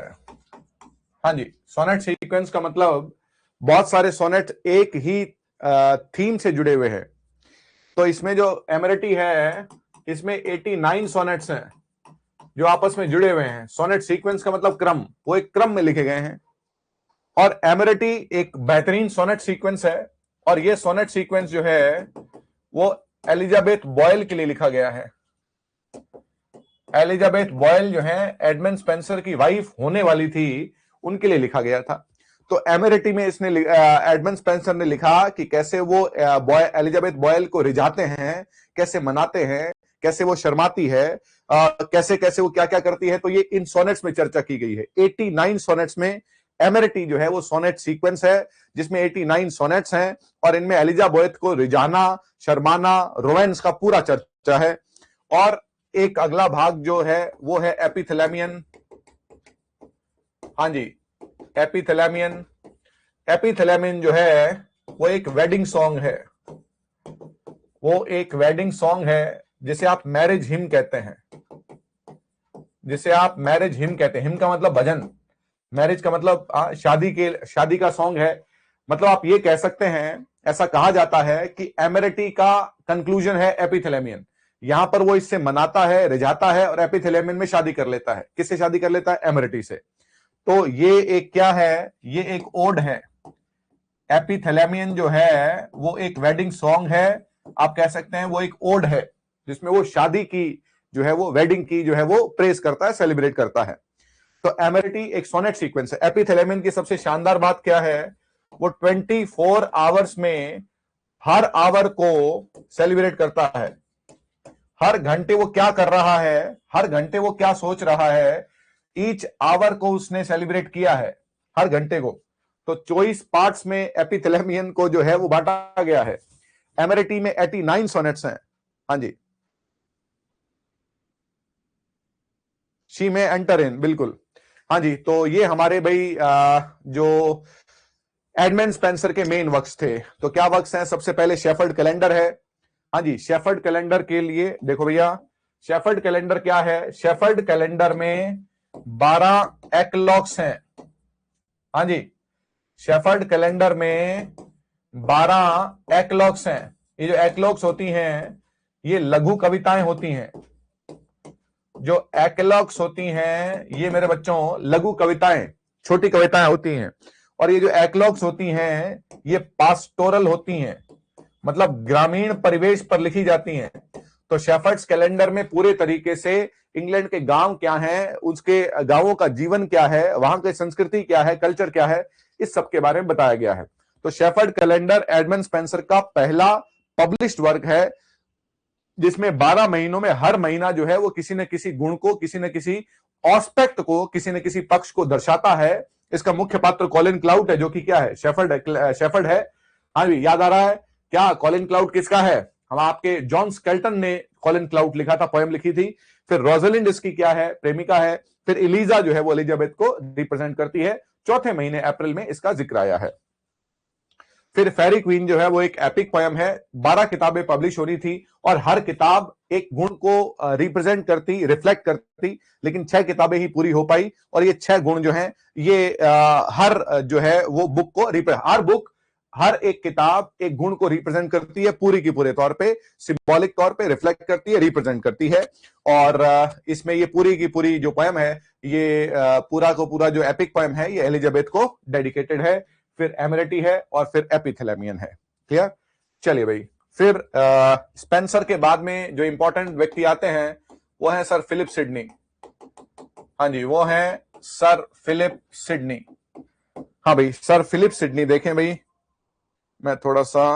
हाँ जी, सोनेट सीक्वेंस का मतलब बहुत सारे सोनेट एक ही थीम से जुड़े हुए हैं। तो इसमें जो एमरेटी है, इसमें 89 सोनेट्स हैं जो आपस में जुड़े हुए हैं। सोनेट सीक्वेंस का मतलब क्रम, वो एक क्रम में लिखे गए हैं। और एमरेटी एक बेहतरीन सोनेट सीक्वेंस है, और ये सोनेट सीक्वेंस जो है वो एलिजाबेथ बॉयल के लिए लिखा गया है। एलिजाबेथ बॉयल जो है एडमंड स्पेंसर की वाइफ होने वाली थी, उनके लिए लिखा गया था। तो एमरेटी में इसने एडमंड स्पेंसर ने लिखा कि कैसे वो एलिजाबेथ बॉयल को रिझाते हैं, कैसे मनाते हैं, कैसे वो शर्माती है, कैसे कैसे वो क्या क्या करती है। तो ये इन सोनेट्स में चर्चा की गई है। 89 सोनेट्स में एमरेटी जो है वो सोनेट सीक्वेंस है, जिसमें 89 सोनेट्स हैं, और इनमें एलिजाबेथ को रिझाना, शर्माना, रोमांस का पूरा चर्चा है। और एक अगला भाग जो है वो है एपिथेलेमियन। हाँ जी, एपिथेलेमियन। एपिथेलेमियन जो है वो एक वेडिंग सॉन्ग है। वो एक वेडिंग सॉन्ग है जिसे आप मैरिज हिम कहते हैं। जिसे आप मैरिज हिम कहते हैं। हिम का मतलब भजन, मैरिज का मतलब शादी का सॉन्ग है। मतलब आप ये कह सकते हैं, ऐसा कहा जाता है कि एमरेटी का कंक्लूजन है एपिथेलेमियन। यहां पर वो इससे मनाता है, रिझाता है, और एपिथेलेमियन में शादी कर लेता है। किससे शादी कर लेता है? एमरेटी से। तो ये एक क्या है? ये एक ओड है। एपिथेलेमियन जो है वो एक वेडिंग सॉन्ग है, आप कह सकते हैं वो एक ओड है, जिसमें वो शादी की जो है वो, वेडिंग की जो है वो प्रेज करता है, सेलिब्रेट करता है। तो एमरेटी एक सोनेट सीक्वेंस है। एपिथेलेमियन की सबसे शानदार बात क्या है? वो 24 आवर्स में हर आवर को सेलिब्रेट करता है। हर घंटे वो क्या कर रहा है, हर घंटे वो क्या सोच रहा है, ईच आवर को उसने सेलिब्रेट किया है, हर घंटे को। तो 24 पार्ट्स में एपिथेलेमियन को जो है वो बांटा गया है। एमरेटी में 89 सोनेट्स हैं। हाँ जी, शी में एंटर इन, बिल्कुल। हाँ जी, तो ये हमारे भाई जो एडमंड स्पेंसर के मेन वर्क्स थे। तो क्या वर्क्स हैं? सबसे पहले शेफर्ड कैलेंडर है। हाँ जी, शेफर्ड कैलेंडर के लिए देखो भैया, शेफर्ड कैलेंडर क्या है? शेफर्ड कैलेंडर में 12 एक्लॉक्स हैं। हाँ जी, शेफर्ड कैलेंडर में 12 एक्लॉक्स हैं। ये जो एक्लॉक्स होती हैं, ये लघु कविताएं होती हैं। जो एक्लॉग्स होती हैं ये मेरे बच्चों लघु कविताएं, छोटी कविताएं होती हैं, और ये जो एक्लॉग्स होती हैं ये पास्टोरल होती हैं, मतलब ग्रामीण परिवेश पर लिखी जाती हैं। तो शेफर्ड्स कैलेंडर में पूरे तरीके से इंग्लैंड के गांव क्या हैं, उसके गांवों का जीवन क्या है, वहां की संस्कृति क्या है, कल्चर क्या है, इस सब के बारे में बताया गया है। तो शेफर्ड कैलेंडर एडमंड स्पेंसर का पहला पब्लिश्ड वर्क है, जिसमें 12 महीनों में हर महीना जो है वो किसी न किसी गुण को, किसी न किसी ऑस्पेक्ट को, किसी न किसी पक्ष को दर्शाता है। इसका मुख्य पात्र कॉलिन क्लाउड है, जो कि क्या है, शेफर्ड है। हाँ भी याद आ रहा है क्या, कॉलिन क्लाउड किसका है? हम आपके जॉन स्केल्टन ने कॉलिन क्लाउड लिखा था, पोएम लिखी थी। फिर रोजलिंड इसकी क्या है, प्रेमिका है। फिर एलिजा जो है वो एलिजाबेथ को रिप्रेजेंट करती है। चौथे महीने अप्रैल में इसका जिक्र आया है। फिर फेरी क्वीन जो है वो एक एपिक पोयम है, 12 किताबें पब्लिश हो रही थी और हर किताब एक गुण को रिप्रेजेंट करती, रिफ्लेक्ट करती, लेकिन 6 किताबें ही पूरी हो पाई। और ये 6 गुण जो हैं ये हर जो है वो बुक को हर बुक, हर एक किताब एक गुण को रिप्रेजेंट करती है, पूरी की पूरे तौर पे, सिंबॉलिक तौर पे रिफ्लेक्ट करती है, रिप्रेजेंट करती है। और इसमें ये पूरी की पूरी जो पोयम है, ये पूरा को पूरा जो एपिक पोयम है ये एलिजाबेथ को डेडिकेटेड है। फिर एमरेटी है और फिर एपिथेलेमियन है। क्लियर? चलिए भाई, फिर स्पेंसर के बाद में जो इंपॉर्टेंट व्यक्ति आते हैं वो है सर फिलिप सिडनी। हाँ जी, वो है सर फिलिप सिडनी। हाँ भाई, सर फिलिप सिडनी देखें भाई, मैं थोड़ा सा,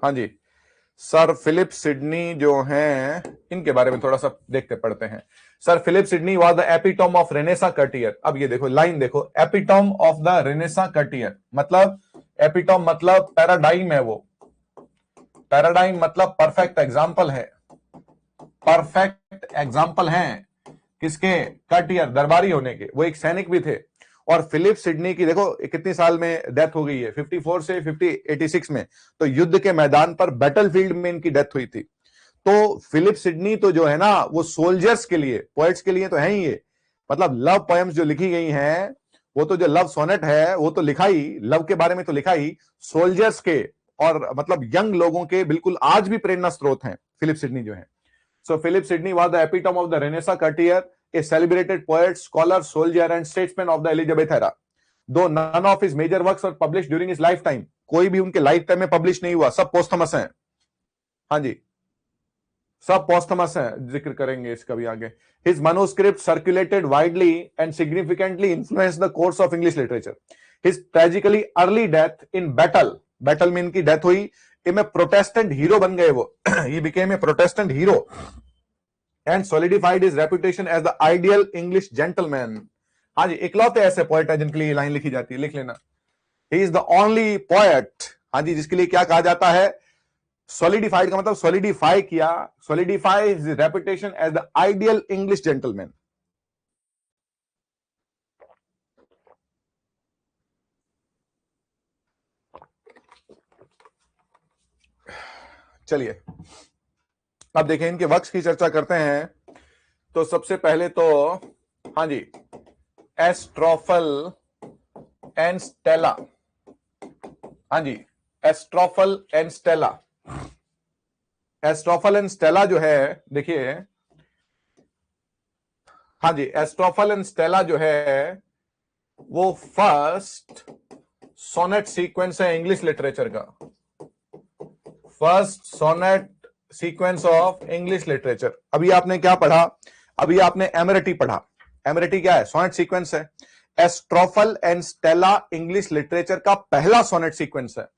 हाँ जी, सर फिलिप सिडनी जो हैं इनके बारे में थोड़ा सा देखते पढ़ते हैं। Sir Philip Sidney was the epitome of renaissance courtier. अब ये देखो लाइन देखो, epitome of the renaissance courtier, मतलब एपिटोम मतलब पैराडाइम है, वो पैराडाइम मतलब परफेक्ट एग्जाम्पल है, परफेक्ट एग्जाम्पल हैं किसके, कर्टियर, दरबारी होने के। वो एक सैनिक भी थे। और फिलिप सिडनी की देखो कितनी साल में डेथ हो गई है, 54 से 86 में, तो युद्ध के मैदान पर बैटलफील्ड में इनकी डेथ हुई थी। तो फिलिप सिडनी तो जो है ना वो सोल्जर्स के लिए, पोएट्स के लिए तो है ही ये, मतलब लव पोएम्स जो लिखी गई हैं, वो तो जो लव सोनेट है वो तो लिखा ही, लव के बारे में तो लिखा ही, सोल्जर्स के और मतलब यंग लोगों के बिल्कुल आज भी प्रेरणा स्रोत हैं फिलिप सिडनी जो है। So Philip Sidney was the epitome of the renaissance courtier, a celebrated poet, scholar, soldier and statesman of the Elizabeth era. Though none of his major works were published during his lifetime, कोई भी उनके life time में publish नहीं हुआ, सब पोस्थमस हैं। हाँ जी, सब पोस्थमस हैं, जिक्र करेंगे इसका भी आगे। His manuscript circulated widely and significantly influenced the course of English literature. His tragically early death in battle में इनकी डेथ हुई, में प्रोटेस्टेंट हीरो बन गए वो he became a Protestant hero and solidified his reputation as the ideal English gentleman. हाँ जी, इकलौते ऐसे पोएट हैं जिनके लिए लाइन लिखी जाती है, लिख लेना। He is the only poet, हाँ जी, जिसके लिए क्या कहा जाता है, solidified का मतलब solidify किया, solidify his reputation as the ideal English gentleman. चलिए अब देखें इनके वर्क्स की चर्चा करते हैं। तो सबसे पहले तो हाँ जी, एस्ट्रोफल एंड स्टेला, हाँ जी, Astrophel and Stella. एस्ट्रोफल and Stella जो है, देखिए, हाँ जी, एस्ट्रोफल एंड स्टेला जो है वो फर्स्ट सोनेट सीक्वेंस है इंग्लिश लिटरेचर का, first sonnet sequence of English literature. अभी आपने क्या पढ़ा, अभी आपने एमरेटी पढ़ा। एमरेटी क्या है, सोनेट सीक्वेंस है। एस्ट्रोफल एंड स्टेला इंग्लिश लिटरेचर का पहला सोनेट सीक्वेंस है।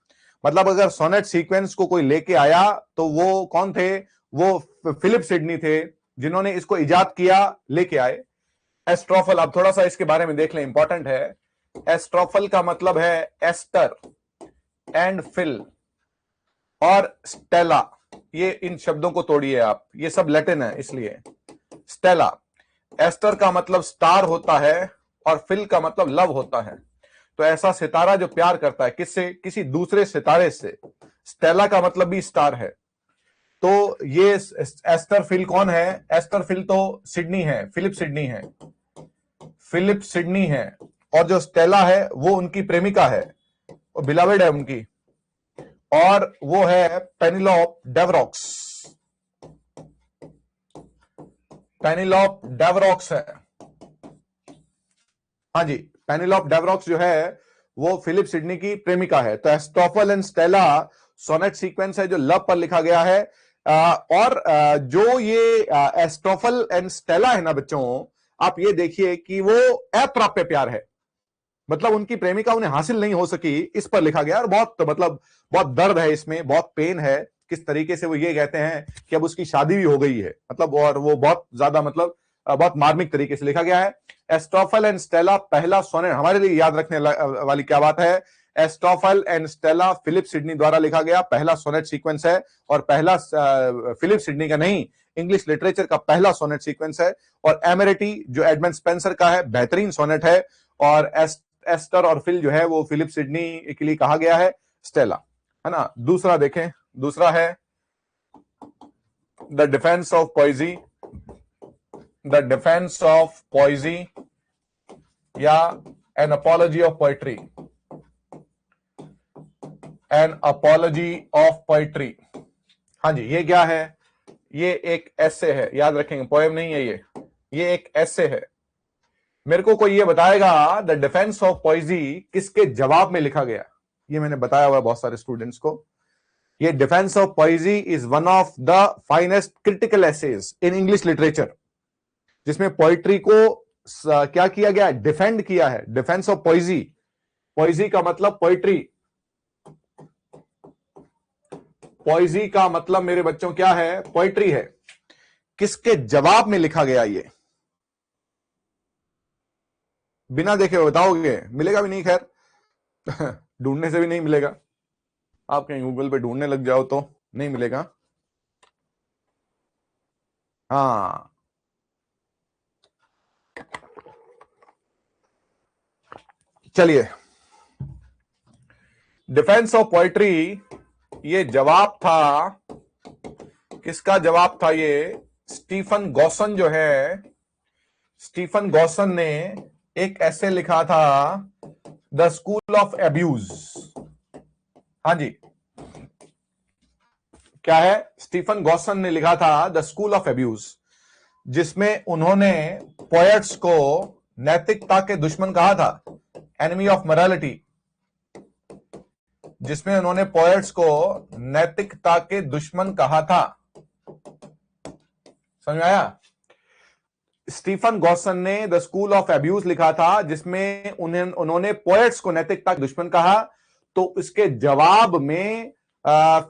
मतलब अगर सोनेट सीक्वेंस को कोई लेके आया तो वो कौन थे, वो फिलिप सिडनी थे, जिन्होंने इसको इजाद किया, लेके आए। एस्ट्रोफल, अब थोड़ा सा इसके बारे में देख लें, इंपॉर्टेंट है। एस्ट्रोफल का मतलब है एस्टर एंड फिल, और स्टेला, ये इन शब्दों को तोड़िए आप, ये सब लैटिन है इसलिए। स्टेला, एस्टर का मतलब स्टार होता है और फिल का मतलब लव होता है। तो ऐसा सितारा जो प्यार करता है किससे, किसी दूसरे सितारे से। स्टेला का मतलब भी स्टार है। तो ये एस्टर फिल कौन है, एस्टर फिल तो सिडनी है, फिलिप सिडनी है, फिलिप सिडनी है। और जो स्टेला है वो उनकी प्रेमिका है, वो बिलावेड है उनकी, और वो है पेनिलोप डेवरॉक्स। पेनिलॉप डेवरॉक्स है। हाँ जी, पेनिलॉप डेवरॉक्स जो है वो फिलिप सिडनी की प्रेमिका है। तो एस्टोफल एंड स्टेला सोनेट सीक्वेंस है जो लव पर लिखा गया है। और जो ये एस्टोफल एंड स्टेला है ना बच्चों, आप ये देखिए कि वो अप्राप्य प्यार है, मतलब उनकी प्रेमिका उन्हें हासिल नहीं हो सकी, इस पर लिखा गया। और बहुत मतलब बहुत दर्द है इसमें, बहुत पेन है। किस तरीके से वो ये कहते हैं कि अब उसकी शादी भी हो गई है, मतलब, और वो बहुत ज्यादा मतलब बहुत मार्मिक तरीके से लिखा गया है। एस्टोफल एंड स्टेला पहला सोनेट, हमारे लिए याद रखने वाली क्या बात है, एस्टोफल एंड स्टेला फिलिप सिडनी द्वारा लिखा गया पहला सोनेट सीक्वेंस है। और पहला फिलिप सिडनी का नहीं, इंग्लिश लिटरेचर का पहला सोनेट सीक्वेंस है। और एमेरिटी जो एडमंड स्पेंसर का है, बेहतरीन सोनेट है। और एस्टर और फिल जो है वो फिलिप सिडनी के लिए कहा गया है, स्टेला, है ना। दूसरा देखें, दूसरा है the defence of poesy, the defence of poesy या an apology of poetry, an apology of poetry. हाँ जी, ये क्या है, ये एक एसे है, याद रखेंगे, पोएम नहीं है ये एक एसे है। मेरे को कोई ये बताएगा द डिफेंस ऑफ पॉइजी किसके जवाब में लिखा गया। ये मैंने बताया हुआ है बहुत सारे स्टूडेंट्स को। ये defence of poesy is one of the finest critical essays in English literature, जिसमें पोइट्री को क्या किया गया, डिफेंड किया है। डिफेंस ऑफ पॉइजी, पॉइजी का मतलब पोइट्री, पॉइजी का मतलब मेरे बच्चों क्या है, पोइट्री है। किसके जवाब में लिखा गया ये, बिना देखे बताओगे, मिलेगा भी नहीं, खैर ढूंढने से भी नहीं मिलेगा। आप कहीं गूगल पे ढूंढने लग जाओ तो नहीं मिलेगा। हाँ, चलिए, डिफेंस ऑफ पोएट्री, ये जवाब था, किसका जवाब था ये, स्टीफन गॉसन जो है, स्टीफन गॉसन ने एक ऐसे लिखा था, द स्कूल ऑफ एब्यूज। हाँ जी, क्या है, स्टीफन गॉसन ने लिखा था द स्कूल ऑफ एब्यूज, जिसमें उन्होंने पोएट्स को नैतिकता के दुश्मन कहा था, एनिमी ऑफ मोरालिटी, जिसमें उन्होंने पोएट्स को नैतिकता के दुश्मन कहा था। समझ आया? स्टीफन गॉसन ने द स्कूल ऑफ एब्यूज लिखा था, जिसमें उन्होंने पोएट्स को नैतिकता के दुश्मन कहा। तो इसके जवाब में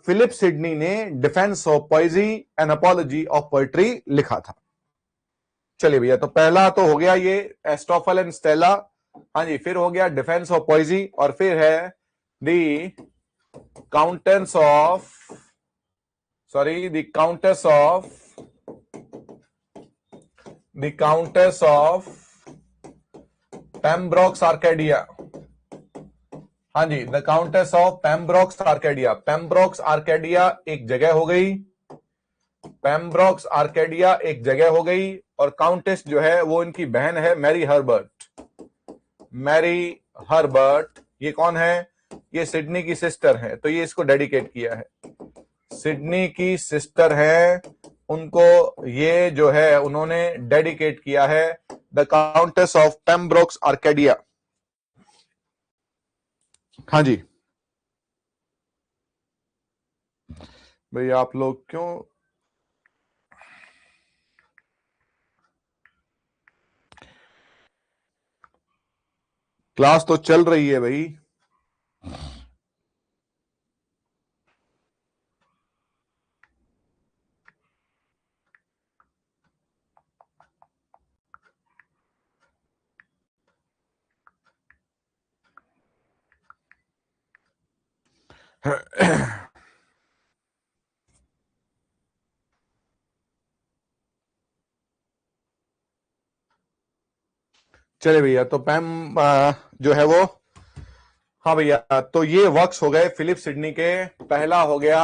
फिलिप सिडनी ने defence of poesy an apology of poetry लिखा था। चलिए भैया, तो पहला तो हो गया ये एस्टोफल एंड स्टेला। हाँ जी, फिर हो गया डिफेंस ऑफ पॉइजी, और फिर है the countess of, sorry, the countess of Pembroke's Arcadia. हाँ जी, the countess of Pembroke's Arcadia. Pembroke's Arcadia एक जगह हो गई, पेम्ब्रोक्स आर्केडिया एक जगह हो गई। और काउंटेस जो है वो इनकी बहन है, मैरी हर्बर्ट। मैरी हर्बर्ट ये कौन है, ये सिडनी की सिस्टर है, तो ये इसको डेडिकेट किया है, सिडनी की सिस्टर है, उनको ये जो है उन्होंने डेडिकेट किया है, the countess of Pembroke's Arcadia. हाँ जी भैया, आप लोग क्यों, क्लास तो चल रही है भाई। चले भैया, तो पैम जो है वो, हाँ भैया, तो ये वर्क्स हो गए फिलिप सिडनी के। पहला हो गया,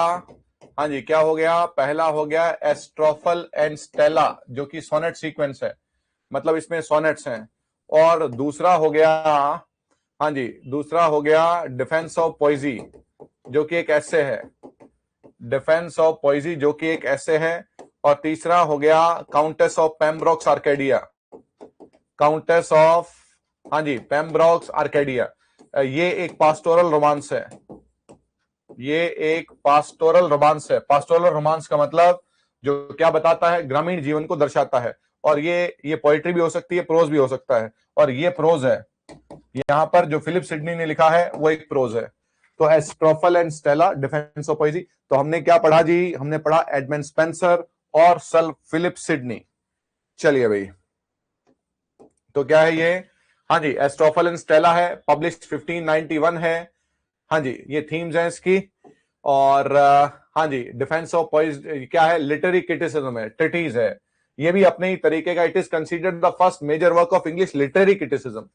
हाँ जी, क्या हो गया, पहला हो गया एस्ट्रोफल एंड स्टेला, जो कि सोनेट सीक्वेंस है, मतलब इसमें सोनेट्स हैं। और दूसरा हो गया, हाँ जी, दूसरा हो गया डिफेंस ऑफ पॉइजी, जो कि एक ऐसे है, डिफेंस ऑफ पॉइजी जो कि एक ऐसे है। और तीसरा हो गया countess of Pembroke's Arcadia, countess of, हाँ जी, पेम्ब्रोक्स आर्केडिया। ये एक पास्टोरल रोमांस है, ये एक पास्टोरल रोमांस है। पास्टोरल रोमांस का मतलब जो क्या बताता है, ग्रामीण जीवन को दर्शाता है। और ये पोइट्री भी हो सकती है, प्रोज भी हो सकता है, और ये प्रोज है। यहां पर जो फिलिप सिडनी ने लिखा है वो एक प्रोज है। तो Astrophel and Stella, defence of poesy. तो हमने क्या पढ़ा जी, हमने पढ़ा एडमंड स्पेंसर और सर फिलिप सिडनी। चलिए भाई, तो क्या है ये, हाँ जी, एस्ट्रोफल एंड स्टेला है, पब्लिश्ड 1591 है। हाँ जी, ये थीम्स हैं इसकी। और हाँ जी, डिफेंस ऑफ पोएजी क्या है, लिटरेरी क्रिटिसिज्म है, ट्रिटीज है। ये भी अपने ही तरीके का, it is considered the first major work of English literary criticism.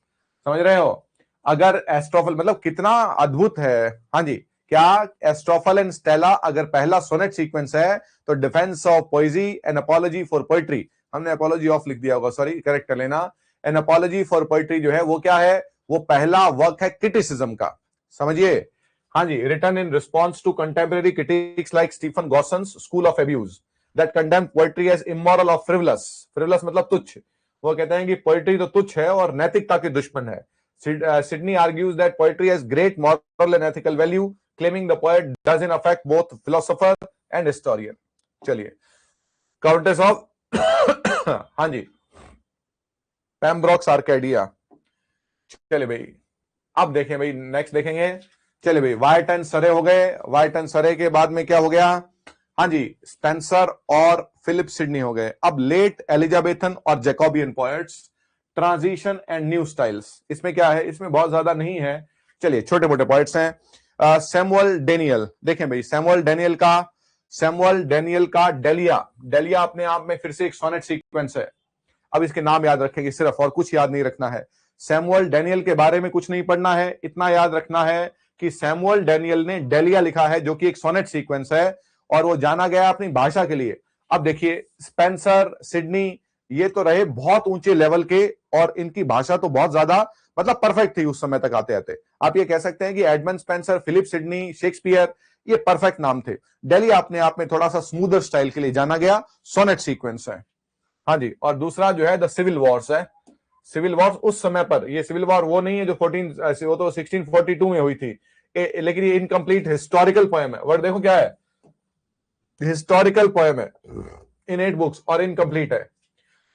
समझ रहे हो? अगर एस्ट्रोफल मतलब कितना अद्भुत है। हाँ जी, क्या एस्ट्रोफल एंड स्टेला अगर पहला सोनेट सीक्वेंस है, तो defence of poesy, an apology for poetry, हमने अपॉलजी ऑफ लिख दिया होगा, सॉरी, करेक्ट कर लेना। एन अपॉलजी फॉर पोएट्री जो है वो क्या है, वो पहला वर्क है क्रिटिसिज्म का। समझिए? हाँ जी, written in response to contemporary critics like Stephen Gosson's school of abuse that condemn poetry as immoral और फ्रिवलस। फ्रिवलस मतलब तुच्छ। वो कहते हैं कि पोएट्री तो तुच्छ है और नैतिकता के दुश्मन है। Sidney argues that poetry has great moral and ethical value, claiming the poet does in effect both philosopher and historian. चलिए, काउंटेस ऑफ हाँ जी, पेम्ब्रोक्स आर्केडिया। चलिए भाई, अब देखें भाई, नेक्स्ट देखेंगे। चलिए भाई, वाइट एंड सरे हो गए। वाइट एंड सरे के बाद में क्या हो गया, हाँ जी, स्पेंसर और फिलिप सिडनी हो गए। अब लेट एलिजाबेथन और Jacobean poets, transition and new styles. इसमें क्या है, इसमें बहुत ज्यादा नहीं है। चलिए, छोटे मोटे पॉइंट्स हैं। सैमुअल डेनियल, देखें भाई, सैमुअल डेनियल का डेलिया। डेलिया अपने आप में फिर से एक सोनेट सीक्वेंस है। अब इसके नाम याद रखेंगे सिर्फ, और कुछ याद नहीं रखना है। सैमुअल डेनियल के बारे में कुछ नहीं पढ़ना है, इतना याद रखना है कि सैमुअल डेनियल ने डेलिया लिखा है, जो कि एक सोनेट सीक्वेंस है, और वो जाना गया अपनी भाषा के लिए। अब देखिए, स्पेंसर, सिडनी, ये तो रहे बहुत ऊंचे लेवल के, और इनकी भाषा तो बहुत ज्यादा मतलब परफेक्ट थी उस समय तक आते आते। आप ये कह सकते हैं कि Edmund Spenser, Philip Sidney, Shakespeare, ये परफेक्ट नाम थे। डेलिया अपने आप में थोड़ा सा स्मूदर स्टाइल के लिए जाना गया, सोनेट सीक्वेंस है। हाँ जी, और दूसरा जो है द सिविल वॉर्स है। सिविल वॉर्स उस समय पर, ये सिविल वॉर वो नहीं है जो 14 वो तो 1642 में हुई थी। लेकिन ये इनकम्प्लीट हिस्टोरिकल पोएम है। वर्ड देखो क्या है, हिस्टोरिकल पोएम है, इन 8 बुक्स, और इनकम्प्लीट है।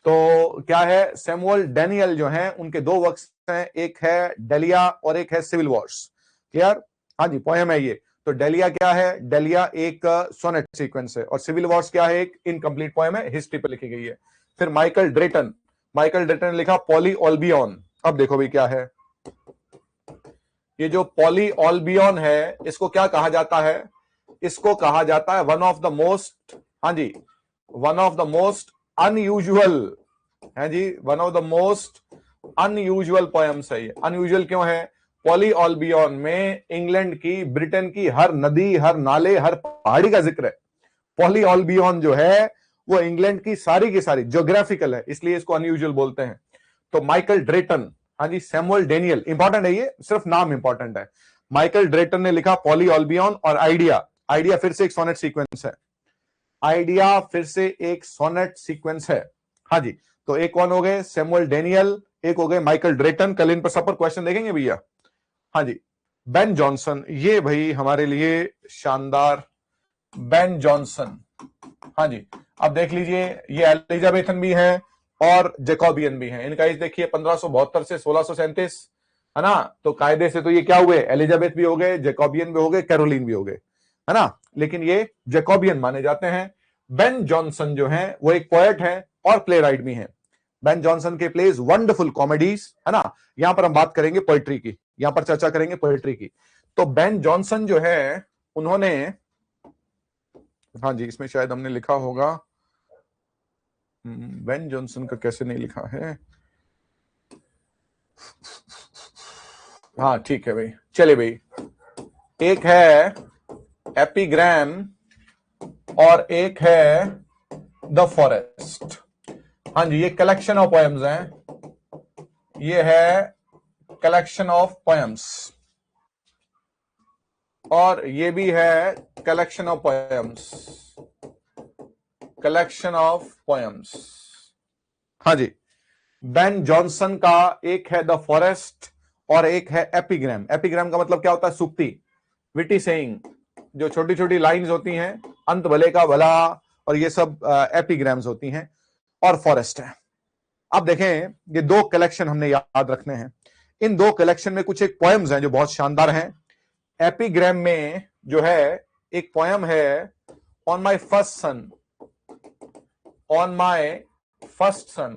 तो क्या है, सैमुअल डेनियल जो हैं, उनके 2 वर्क्स हैं, एक है डेलिया और एक है सिविल वॉर्स। क्लियर? हाँ जी, पोएम है ये। तो डेलिया क्या है, डेलिया एक सोनेट सीक्वेंस है, और सिविल वॉर्स क्या है, एक इनकम्प्लीट पोएम है, हिस्ट्री पर लिखी गई है। फिर माइकल ड्रेटन ने लिखा पॉली ऑल्बियन। अब देखो भाई क्या है, ये जो पॉली ऑल्बियन है, इसको क्या कहा जाता है, इसको कहा जाता है वन ऑफ द मोस्ट, हाँ जी, one of the most unusual है जी, one of the most unusual poems है ये। अनयूजुअल क्यों है, पॉली ऑल्बियन में इंग्लैंड की, ब्रिटेन की हर नदी, हर नाले, हर पहाड़ी का जिक्र है। पॉली ऑल्बियन जो है वो इंग्लैंड की सारी ज्योग्राफिकल है, इसलिए इसको अनयूजुअल बोलते हैं। तो माइकल ड्रेटन, हाँ जी, सैमुअल डेनियल, इंपॉर्टेंट है ये, सिर्फ नाम इंपॉर्टेंट है। माइकल ड्रेटन ने लिखा पॉली ऑल्बियन और आइडिया फिर से एक सोनेट सीक्वेंस है। आइडिया फिर से एक सोनेट सीक्वेंस है। हाँ जी, तो एक कौन हो गए, सैमुअल डेनियल, एक हो गए माइकल ड्रेटन। कल इन पर सब पर क्वेश्चन देखेंगे भैया। हाँ जी, बेन जॉनसन, ये भाई हमारे लिए शानदार, बेन जॉनसन। हाँ जी, अब देख लीजिए, ये एलिजाबेथन भी है और जैकोबियन भी है। इनका एज देखिए 1572 से 1637, है ना। तो कायदे से तो ये क्या हुए, एलिजाबेथ भी हो गए, जैकोबियन भी हो गए, कैरोलिन भी हो गए, है ना, लेकिन ये जैकोबियन माने जाते हैं। बेन जॉनसन जो है वो एक पोएट है और प्ले राइट भी है। बेन जॉनसन के प्लेज वंडरफुल कॉमेडीज, है ना। यहां पर हम बात करेंगे पोएट्री की, यहां पर चर्चा करेंगे पोएट्री की। तो बेन जॉनसन जो है, उन्होंने, हाँ जी, इसमें शायद हमने लिखा होगा, बेन जॉनसन का कैसे नहीं लिखा है, हाँ ठीक है भाई। चलिए भाई, एक है एपिग्राम और एक है द फॉरेस्ट। हाँ जी, ये कलेक्शन ऑफ पोएम्स हैं, ये है कलेक्शन ऑफ पोएम्स, और ये भी है collection of poems. Collection of poems. हाँ जी, बेन जॉनसन का एक है द फॉरेस्ट और एक है एपिग्राम। एपिग्राम का मतलब क्या होता है? सूक्ति, विटी सेइंग, जो छोटी छोटी लाइंस होती हैं, अंत भले का भला, और ये सब एपिग्राम्स होती हैं, और फॉरेस्ट है। अब देखें, ये दो कलेक्शन हमने याद रखने हैं। इन दो कलेक्शन में कुछ एक पोएम्स हैं जो बहुत शानदार हैं। एपिग्राम में जो है एक पोएम है on my first son, on my first son.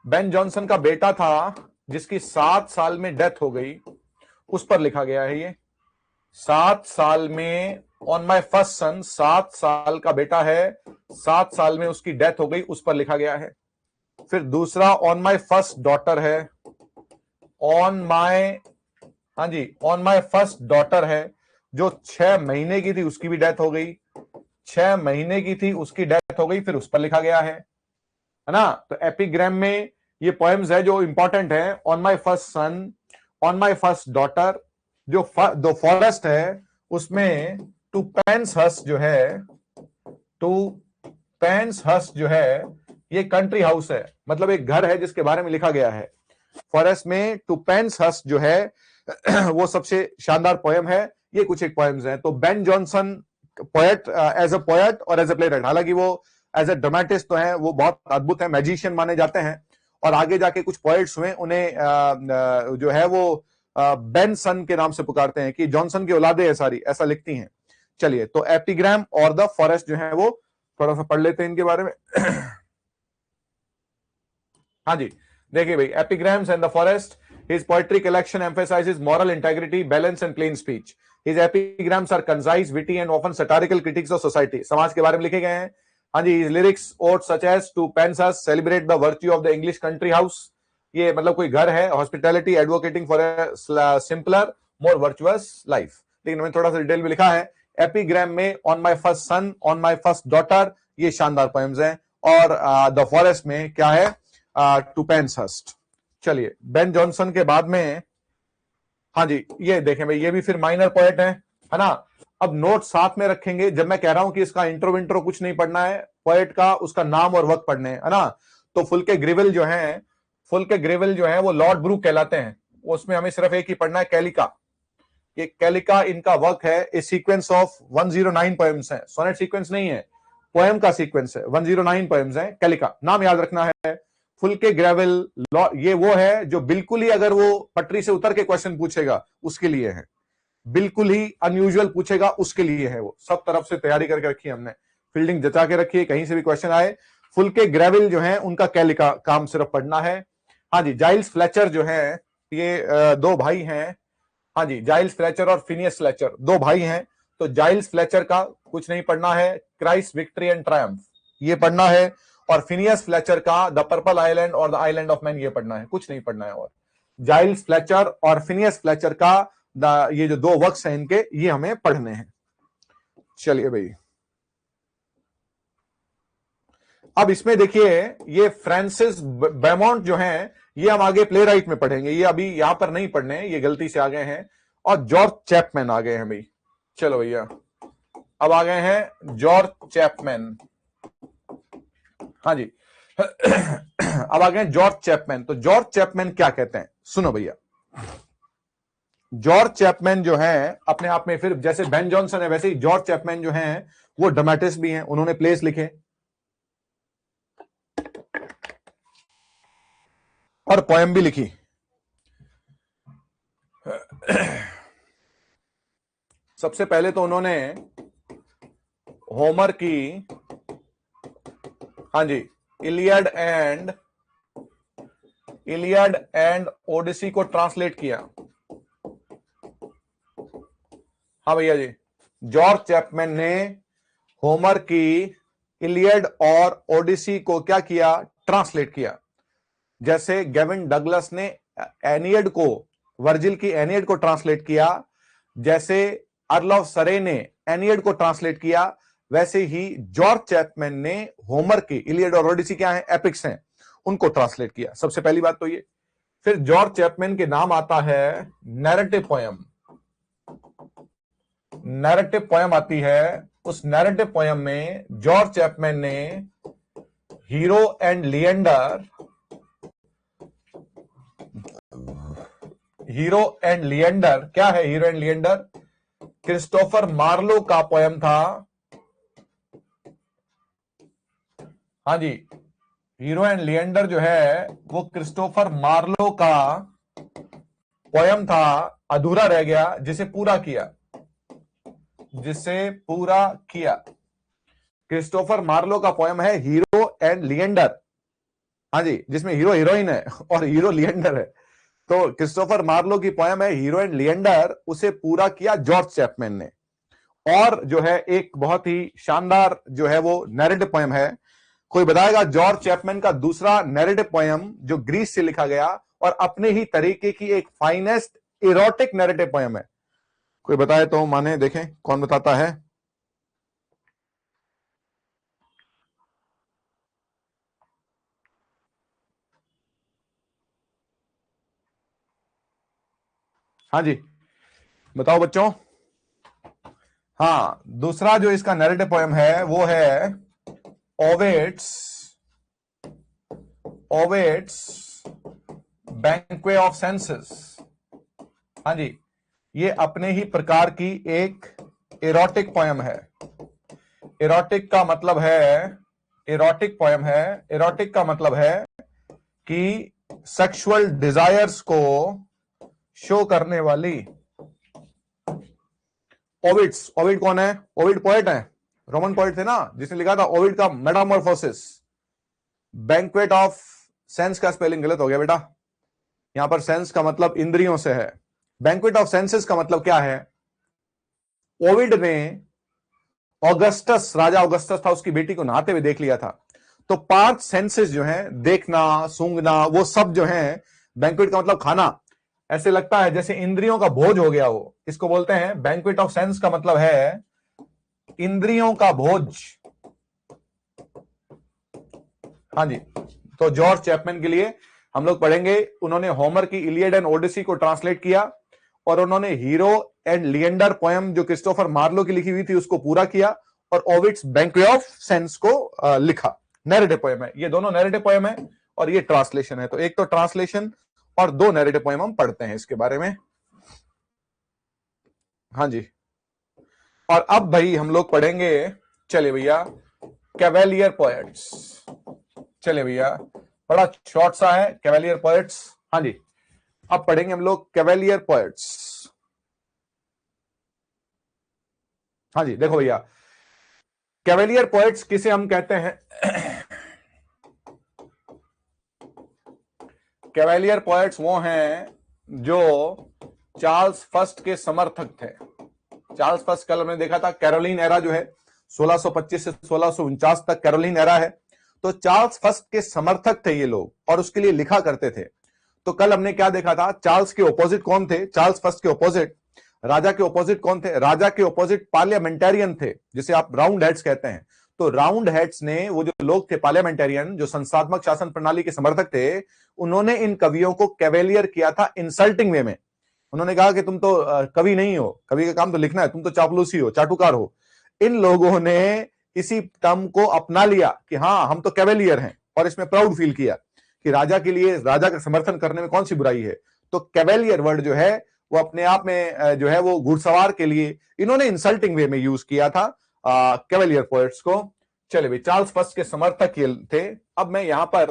Ben Jonson का बेटा था जिसकी 7 साल में डेथ हो गई, उस पर लिखा गया है ये। 7 साल में, ऑन माई फर्स्ट सन, 7 साल का बेटा है, 7 साल में उसकी डेथ हो गई, उस पर लिखा गया है। फिर दूसरा ऑन माई फर्स्ट डॉटर है, ऑन माई, हाँ जी, ऑन माई फर्स्ट डॉटर है, जो 6 महीने की थी, उसकी भी डेथ हो गई। 6 महीने की थी, उसकी डेथ हो गई, फिर उस पर लिखा गया है ना। तो एपिग्राम में ये पोएम्स है जो इंपॉर्टेंट है। On my first son, on my first daughter, जो द फॉरेस्ट है उसमें टू पेन्सहर्स्ट जो है, टू पेन्सहर्स्ट जो है, ये कंट्री हाउस है, मतलब एक घर है जिसके बारे में लिखा गया है। फॉरेस्ट में टू पेन्सहर्स्ट जो है वो सबसे शानदार पोएम है। ये कुछ एक पोएम्स हैं। तो Ben Jonson poet, as a poet और एज अ प्लेराइट, हालांकि वो एज अ ड्रामेटिस्ट तो है, वो बहुत अद्भुत है, मैजिशियन माने जाते हैं। और आगे जाके कुछ पोएट्स हुए, उन्हें जो है वो बेन सन के नाम से पुकारते हैं कि जॉनसन की औलादे है सारी, ऐसा लिखती हैं। चलिए, तो एपिग्राम और द फॉरेस्ट जो है वो थोड़ा सा पढ़ लेते हैं इनके बारे में। हाँ जी, देखिए भाई, एपिग्राम्स and the forest. His poetry collection emphasizes moral integrity, balance and plain speech. His epigrams are concise, witty and often satirical critiques of society. समाज के बारे में लिखे गए हैं। हाँ जी, his lyrics odes such as to Pensas celebrate the virtue of the English country house. ये मतलब कोई घर है, hospitality, advocating for a simpler, more virtuous life. लेकिन मैंने थोड़ा सा डिटेल में लिखा है। एपिग्राम में on my first son, on my first daughter, ये शानदार पोएम्स हैं। और द फॉरेस्ट में क्या है? To Penshurst. चलिए, बेन जॉनसन के बाद में, हाँ जी, ये देखें भाई, ये भी फिर माइनर पोएट है ना। अब नोट साथ में रखेंगे। जब मैं कह रहा हूं कि इसका इंट्रो विंट्रो कुछ नहीं पढ़ना है, पोएट का उसका नाम और वक्त पढ़ने है ना। तो फुल्के ग्रिविल जो है, फुल्के ग्रिविल जो है वो लॉर्ड ब्रूक कहलाते हैं। उसमें हमें सिर्फ एक ही पढ़ना है, कैलिका। ये कैलिका इनका वर्क है। ए सीक्वेंस ऑफ 109 पोएम्स है, सोनेट सीक्वेंस नहीं है, पोएम का सीक्वेंस है। 109 पोएम्स है। कैलिका नाम याद रखना है। फुल्के ग्रेविल, ये वो है जो बिल्कुल ही, अगर वो पटरी से उतर के क्वेश्चन पूछेगा उसके लिए है, बिल्कुल ही अनयूजुअल पूछेगा उसके लिए है। वो सब तरफ से तैयारी करके रखी है हमने, फील्डिंग जचा के रखी है, कहीं से भी क्वेश्चन आए। फुल्के ग्रेविल जो है उनका कैलिका काम सिर्फ पढ़ना है। हाँ जी, जाइल्स फ्लेचर जो है, ये दो भाई हैं। हाँ जी, जाइल्स फ्लेचर और फिनियस फ्लेचर दो भाई हैं। तो जाइल्स फ्लेचर का कुछ नहीं पढ़ना है, क्राइस्ट विक्ट्री एंड ट्रायम्फ ये पढ़ना है। और फिनियस फ्लेचर का द पर्पल आइलैंड और द आइलैंड ऑफ मैन ये पढ़ना है, कुछ नहीं पढ़ना है। और जाइल्स फ्लेचर और फिनियस फ्लेचर का ये जो दो वर्क्स हैं इनके, ये हमें पढ़ने हैं। चलिए भाई, अब इसमें देखिए, ये फ्रांसिस बेमोंट जो हैं, ये हम आगे प्ले राइट में पढ़ेंगे, ये अभी यहां पर नहीं पढ़ने हैं, ये गलती से आ गए हैं। और जॉर्ज चैपमैन आ गए हैं भाई। चलो भैया, अब आ गए हैं जॉर्ज चैपमैन। हाँ जी, अब आ गए जॉर्ज चैपमैन। तो जॉर्ज चैपमैन क्या कहते हैं, सुनो भैया। जॉर्ज चैपमैन जो है अपने आप में, फिर जैसे बेन जॉनसन है वैसे ही जॉर्ज चैपमैन जो है वो ड्रामेटिस्ट भी हैं। उन्होंने प्लेस लिखे और पोएम भी लिखी। सबसे पहले तो उन्होंने होमर की, हाँ जी, इलियड एंड ओडिसी को ट्रांसलेट किया। हाँ भैया जी, जॉर्ज चैपमैन ने होमर की इलियड और ओडिसी को क्या किया? ट्रांसलेट किया। जैसे गेविन डगलस ने एनियड को, वर्जिल की एनियड को ट्रांसलेट किया, जैसे अर्ल ऑफ सरे ने एनियड को ट्रांसलेट किया, वैसे ही जॉर्ज चैपमैन ने होमर की इलियड और ओडिसी क्या है? एपिक्स हैं, उनको ट्रांसलेट किया। सबसे पहली बात तो ये। फिर जॉर्ज चैपमैन के नाम आता है नैरेटिव पोएम। नैरेटिव पोयम आती है, उस नैरेटिव पोयम में जॉर्ज चैपमैन ने हीरो एंड लिएंडर क्या है Hero and Leander? Christopher Marlowe का पोयम था। हाँ जी, हीरो एंड लिएंडर जो है वो क्रिस्टोफर मार्लो का पोयम था, अधूरा रह गया, जिसे पूरा किया। क्रिस्टोफर मार्लो का पोयम है हीरो एंड लिएंडर। हाँ जी, जिसमें हीरो हीरोइन है और हीरो लिएंडर है। तो क्रिस्टोफर मार्लो की पोयम है हीरो एंड लिएंडर, उसे पूरा किया जॉर्ज चैपमैन ने। और जो है एक बहुत ही शानदार जो है वो नैरेटिव पोयम है। कोई बताएगा जॉर्ज चैपमैन का दूसरा नैरेटिव पोयम जो ग्रीस से लिखा गया और अपने ही तरीके की एक फाइनेस्ट इरोटिक नैरेटिव पोयम है? कोई बताए तो माने, देखें कौन बताता है। हाँ जी, बताओ बच्चों। हाँ, दूसरा जो इसका नैरेटिव पोयम है वो है ओवेट्स बैंक्वे ऑफ सेंसेस। हाँ जी, ये अपने ही प्रकार की एक इरोटिक पोयम है। इरोटिक का मतलब है कि सेक्सुअल डिजायर्स को शो करने वाली। ओविड कौन है? ओविड पोएट है, रोमन पोएट थे ना, जिसने लिखा था ओविड का मेटामॉर्फोसिस। बैंक्वेट ऑफ सेंस का स्पेलिंग गलत हो गया बेटा, यहां पर सेंस का मतलब इंद्रियों से है। बैंक्वेट ऑफ सेंसेस का मतलब क्या है? ओविड ने राजा ऑगस्टस था, उसकी बेटी को नहाते हुए देख लिया था। तो 5 सेंसेस जो हैं, देखना, सूंघना, वो सब जो हैं, बैंक्वेट का मतलब खाना, ऐसे लगता है जैसे इंद्रियों का भोज हो गया हो। इसको बोलते हैं बैंक्वेट ऑफ सेंस का मतलब है इंद्रियों का भोज। हाँ जी, तो जॉर्ज चैपमैन के लिए हम लोग पढ़ेंगे, उन्होंने होमर की इलियड एंड ओडिसी को ट्रांसलेट किया और उन्होंने हीरो एंड लिएंडर पोयम जो क्रिस्टोफर मार्लो की लिखी हुई थी उसको पूरा किया और ओविड्स बैंक्वे ऑफ सेंस को लिखा। नैरेटिव पोयम है, ये दोनों नैरेटिव पोयम है और ये ट्रांसलेशन है। तो एक तो ट्रांसलेशन और 2 नैरेटिव पोयम हम पढ़ते हैं इसके बारे में। हाँ जी, और अब भाई हम लोग पढ़ेंगे, चलिए भैया, कैवेलियर पोएट्स। चलिए भैया, बड़ा शॉर्ट सा है कैवेलियर पोएट्स। हाँ जी, अब पढ़ेंगे हम लोग कैवेलियर पोएट्स। हाँ जी, देखो भैया, कैवेलियर पोएट्स किसे हम कहते हैं? कैवेलियर पोएट्स वो हैं जो चार्ल्स फर्स्ट के समर्थक थे। चार्ल्स फर्स्ट कल हमने देखा था, कैरोलिन एरा जो है 1625 से 1649 तक कैरोलिन एरा है। तो चार्ल्स फर्स्ट के समर्थक थे ये लोग और उसके लिए लिखा करते थे। तो कल हमने क्या देखा था? चार्ल्स के ऑपोजिट कौन थे? चार्ल्स फर्स्ट के ऑपोजिट, राजा के ऑपोजिट कौन थे? राजा के ऑपोजिट पार्लियामेंटेरियन थे, जिसे आप राउंड हेड्स कहते हैं। तो राउंड हेड्स ने, वो जो लोग थे पार्लियामेंटेरियन, जो संस्थात्मक शासन प्रणाली के समर्थक थे, उन्होंने इन कवियों को कैवेलियर किया था इंसल्टिंग वे में। उन्होंने कहा कि तुम तो कवि नहीं हो, कवि का काम तो लिखना है, तुम तो चापलूसी हो, चाटुकार हो। इन लोगों ने इसी टर्म को अपना लिया कि हाँ हम तो कैवेलियर हैं, और इसमें प्राउड फील किया कि राजा के लिए, राजा का समर्थन करने में कौन सी बुराई है। तो कैवेलियर वर्ड जो है वो अपने आप में जो है वो घुड़सवार के लिए इन्होंने इंसल्टिंग वे में यूज किया था कैवेलियर पोएट्स को। चले भाई, चार्ल्स फर्स्ट के समर्थक ये थे। अब मैं यहां पर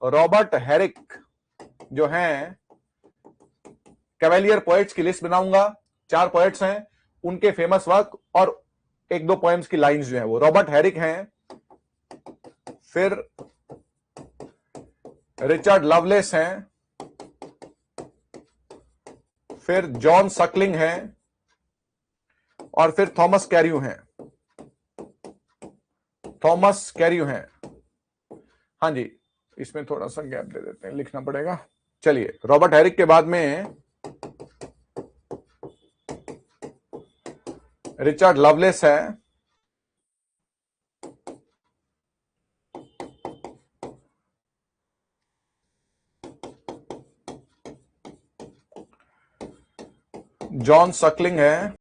रॉबर्ट हेरिक जो हैं कैवेलियर पोएट्स की लिस्ट बनाऊंगा। 4 पोएट्स हैं, उनके फेमस वर्क और 1-2 पोएम्स की लाइंस जो हैं वो। रॉबर्ट हेरिक हैं, फिर रिचर्ड लवलेस हैं, फिर जॉन सकलिंग हैं, और फिर थॉमस कैरियू हैं। थॉमस कैरियू हैं। हाँ जी, इसमें थोड़ा सा गैप दे देते हैं, लिखना पड़ेगा। चलिए, रॉबर्ट हेरिक के बाद में रिचर्ड लवलेस है, जॉन सकलिंग है,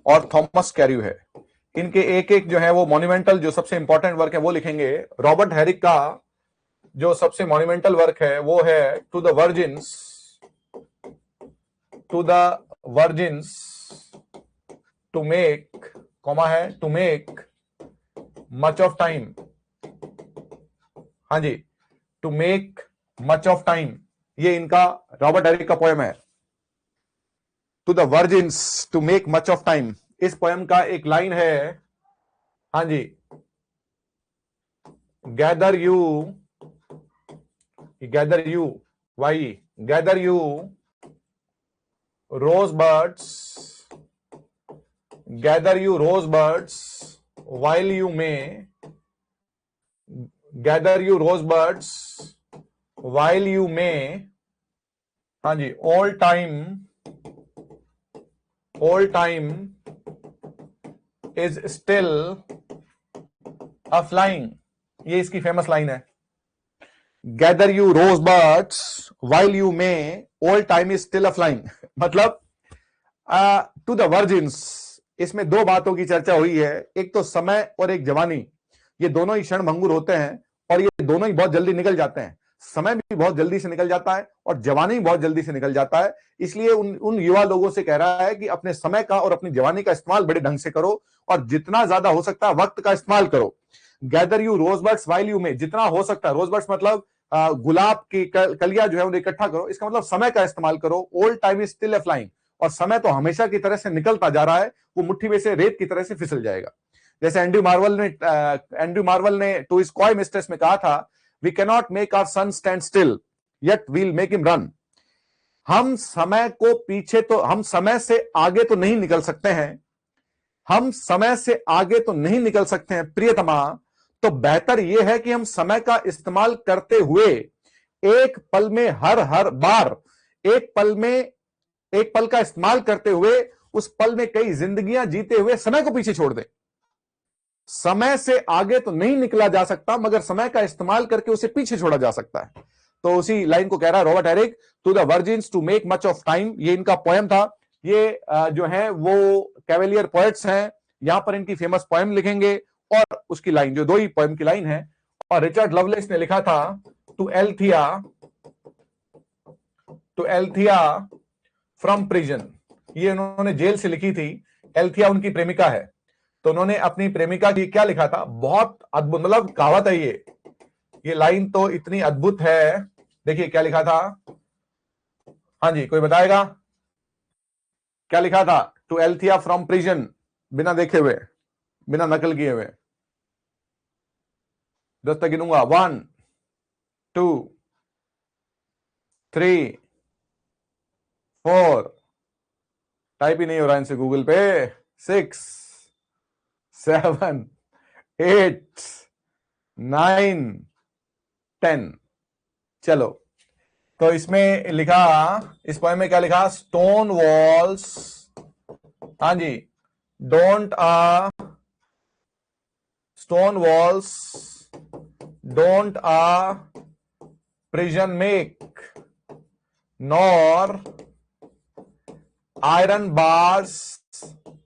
और थॉमस कैर्यू है। इनके एक एक जो है वो मॉन्यूमेंटल जो सबसे इंपॉर्टेंट वर्क है वो लिखेंगे। रॉबर्ट हेरिक का जो सबसे मॉन्यूमेंटल वर्क है वो है to the virgins to make, comma है, to make much of time. हाँ जी, to make much of time, ये इनका रॉबर्ट हेरिक का पोएम है, to the virgins to make much of time. इस पोएम का एक लाइन है, हाँ जी, gather you why gather you rosebuds, gather you rosebuds while you may, gather you rosebuds while you may, हाँ जी, all time is still a flying, ये इसकी famous line है। Gather you rosebuds while you may, all time is still a flying मतलब to the virgins, इसमें दो बातों की चर्चा हुई है, एक तो समय और एक जवानी। ये दोनों ही क्षण भंगुर होते हैं और ये दोनों ही बहुत जल्दी निकल जाते हैं। समय भी बहुत जल्दी से निकल जाता है और जवानी भी बहुत जल्दी से निकल जाता है। इसलिए उन युवा लोगों से कह रहा है कि अपने समय का और अपनी जवानी का इस्तेमाल बड़े ढंग से करो और जितना ज्यादा हो सकता है वक्त का इस्तेमाल करो। Gather you rosebuds while you may, जितना हो सकता है, रोजबर्ड्स मतलब गुलाब की कलियां जो है उन्हें इकट्ठा करो, इसका मतलब समय का इस्तेमाल करो। Old time is still a flying, और समय तो हमेशा की तरह से निकलता जा रहा है, वो मुट्ठी में से रेत की तरह से फिसल जाएगा। जैसे एंड्रयू मार्वल ने टू हिज कॉय मिस्ट्रेस में कहा था, we can not make our sun stand still yet we'll make him run. हम समय को पीछे तो, हम समय से आगे तो नहीं निकल सकते हैं, हम समय से आगे तो नहीं निकल सकते हैं प्रियतमा, तो बेहतर यह है कि हम समय का इस्तेमाल करते हुए एक पल में हर बार एक पल का इस्तेमाल करते हुए उस पल में कई जिंदगियां जीते हुए समय को पीछे छोड़ दें। समय से आगे तो नहीं निकला जा सकता, मगर समय का इस्तेमाल करके उसे पीछे छोड़ा जा सकता है। तो उसी लाइन को कह रहा है Robert Herrick, to the virgins to make much of time, ये इनका पोएम था। ये जो है वो कैवेलियर पोएट्स हैं, यहां पर इनकी फेमस पोएम लिखेंगे और उसकी लाइन, जो दो ही पोएम की लाइन है। और रिचर्ड लवलेस ने लिखा था टू एल्थिया फ्रॉम प्रिजन, ये उन्होंने जेल से लिखी थी। एल्थिया उनकी प्रेमिका है, तो उन्होंने अपनी प्रेमिका की क्या लिखा था, बहुत अद्भुत, मतलब कहावत है ये लाइन तो इतनी अद्भुत है। देखिए क्या लिखा था, हाँ जी, कोई बताएगा क्या लिखा था? टू एल्थिया फ्रॉम प्रिजन, बिना देखे हुए, बिना नकल किए हुए। 10 तक गिनूंगा, 1 2 3 4, टाइप ही नहीं हो रहा इनसे गूगल पे, 6 7 8 9 10। चलो, तो इसमें लिखा, इस पोएम में क्या लिखा, स्टोन वॉल्स, हाँ जी, don't a prison make, nor iron bars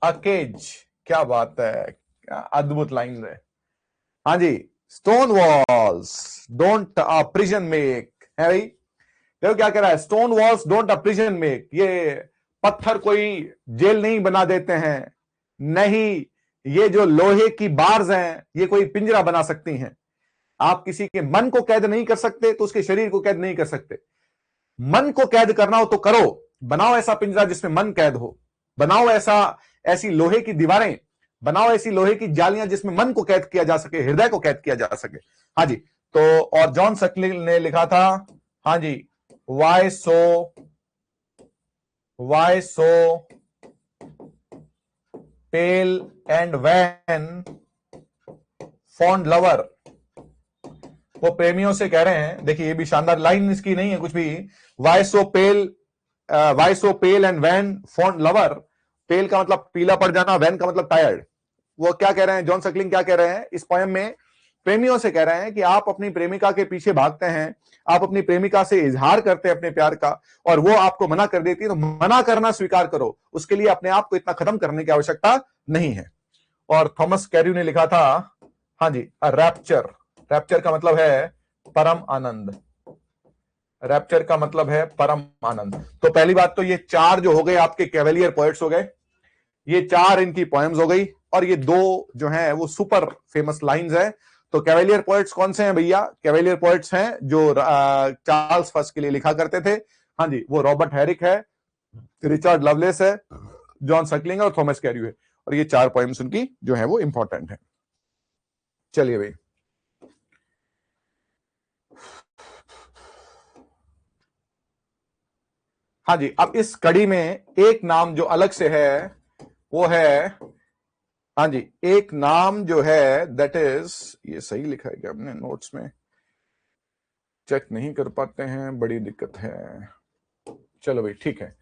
a cage. क्या बात है, क्या अद्भुत लाइन है। हाँ जी, stone walls don't a prison make है भाई। देखो क्या कह रहा है, stone walls don't a prison make, ये पत्थर कोई जेल नहीं बना देते हैं, नहीं ये जो लोहे की बार्स हैं ये कोई पिंजरा बना सकती हैं। आप किसी के मन को कैद नहीं कर सकते तो उसके शरीर को कैद नहीं कर सकते। मन को कैद करना हो तो करो, बनाओ ऐसा पिंजरा जिसमें मन कैद हो, बनाओ ऐसी लोहे की दीवारें, बनाओ ऐसी लोहे की जालियां जिसमें मन को कैद किया जा सके, हृदय को कैद किया जा सके। हाँ जी, तो और जॉन सक्लिन ने लिखा था, हाँ जी, why so pale and wan fond lover, वो प्रेमियों से कह रहे हैं। देखिए ये भी शानदार लाइन इसकी नहीं है कुछ भी, why so pale and wan fond lover, pale का मतलब पीला पड़ जाना, वैन का मतलब टायर्ड। वो क्या कह रहे हैं, जॉन सक्लिंग क्या कह रहे हैं इस पोएम में, प्रेमियों से कह रहे हैं कि आप अपनी प्रेमिका के पीछे भागते हैं, आप अपनी प्रेमिका से इजहार करते हैं अपने प्यार का, और वो आपको मना कर देती है, तो मना करना स्वीकार करो, उसके लिए अपने आप को इतना खत्म करने की आवश्यकता नहीं है। और थॉमस कैरी ने लिखा था, हाँ जी, रैप्चर। रैप्चर का मतलब है परम आनंद। रैप्चर का मतलब है परम आनंद। तो पहली बात तो ये चार जो हो गए आपके कैवेलियर पोएट्स हो गए, ये चार इनकी पोएम्स हो गई, और ये दो जो हैं वो सुपर फेमस लाइंस हैं। तो कैवेलियर पोएट्स कौन से हैं भैया? कैवेलियर पोएट्स हैं जो चार्ल्स फर्स्ट के लिए लिखा करते थे। हाँ जी, वो रॉबर्ट हैरिक है, रिचर्ड लवलेस है, जॉन सकलिंग और थॉमस कैरी है, और ये चार पोएम्स उनकी जो है वो इंपॉर्टेंट है। चलिए भाई, हाँ जी, अब इस कड़ी में एक नाम जो अलग से है वो है, हाँ जी, एक नाम जो है दैट इज, ये सही लिखा है क्या हमने नोट्स में? चेक नहीं कर पाते हैं, बड़ी दिक्कत है। चलो भाई ठीक है,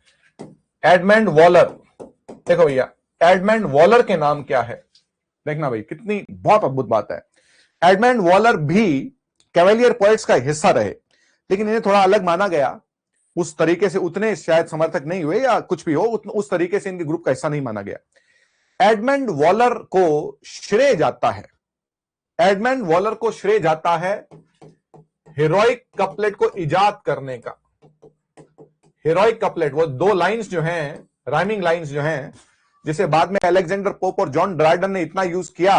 एडमंड वॉलर। देखो भैया, एडमंड वॉलर के नाम क्या है, देखना भाई, कितनी बहुत अद्भुत बात है। एडमंड वॉलर भी कैवेलियर पोएट्स का हिस्सा रहे, लेकिन इन्हें थोड़ा अलग माना गया। उस तरीके से उतने शायद समर्थक नहीं हुए, या कुछ भी हो, उस तरीके से इनके ग्रुप का हिस्सा नहीं माना गया। एडमंड वॉलर को श्रेय जाता है, एडमंड वॉलर को श्रेय जाता है हीरोइक कपलेट को इजाद करने का। हीरोइक कपलेट, वो दो लाइंस जो हैं, राइमिंग लाइंस जो हैं, जिसे बाद में अलेक्जेंडर पोप और जॉन ड्राइडन ने इतना यूज किया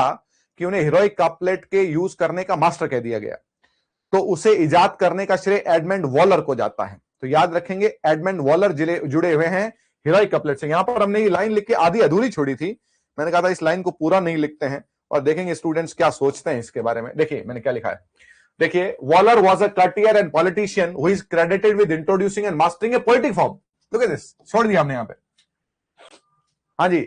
कि उन्हें हीरोइक कपलेट के यूज करने का मास्टर कह दिया गया। तो उसे इजाद करने का श्रेय एडमंड वॉलर को जाता है। तो याद रखेंगे, एडमंड वॉलर जुड़े हुए हैं हीरोइक कपलेट से। यहां पर हमने ये लाइन लिख के आधी अधूरी छोड़ी थी, मैंने कहा था इस लाइन को पूरा नहीं लिखते हैं, और देखेंगे स्टूडेंट्स क्या सोचते हैं इसके बारे में। देखिए मैंने क्या लिखा है, देखिए, Waller was a courtier and politician who is credited with introducing and mastering a poetic form. Look at this, छोड़ दिया हमने यहां पे। हाँ जी,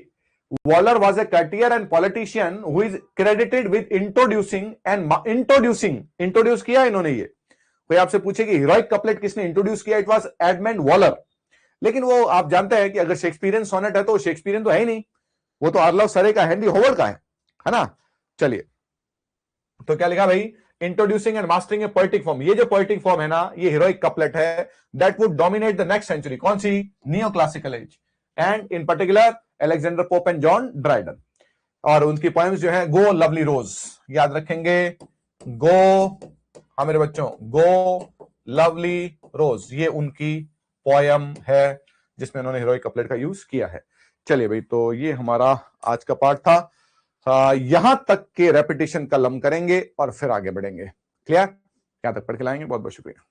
Waller was a courtier and politician who is credited with introducing and introduce किया इन्होंने। ये कोई आपसे पूछे कि हीरोइक कपलेट किसने इंट्रोड्यूस किया, इट वाज एडमंड वॉलर। लेकिन वो आप जानते हैं कि अगर शेक्सपियरियन सोनेट है तो शेक्सपियरियन तो है ही नहीं, वो तो आर्लव सरे का, हेनरी होवर्ड का है ना। चलिए, तो क्या लिखा भाई, introducing and mastering a poetic form. ये जो पोएटिक फॉर्म है ना, ये हीरोइक कपलेट है, that would dominate the next century. कौन सी? Neo classical age, and in particular Alexander Pope and John Dryden. और उनकी पोएम्स जो है, गो लवली रोज, याद रखेंगे, गो, हाँ मेरे बच्चों, गो लवली रोज, ये उनकी पोयम है जिसमें उन्होंने हीरोइक कपलेट का यूज किया है। चलिए भाई, तो ये हमारा आज का पार्ट था। यहां तक के रेपिटेशन कल हम करेंगे और फिर आगे बढ़ेंगे। क्लियर? यहां तक पढ़ के लाएंगे। बहुत बहुत शुक्रिया।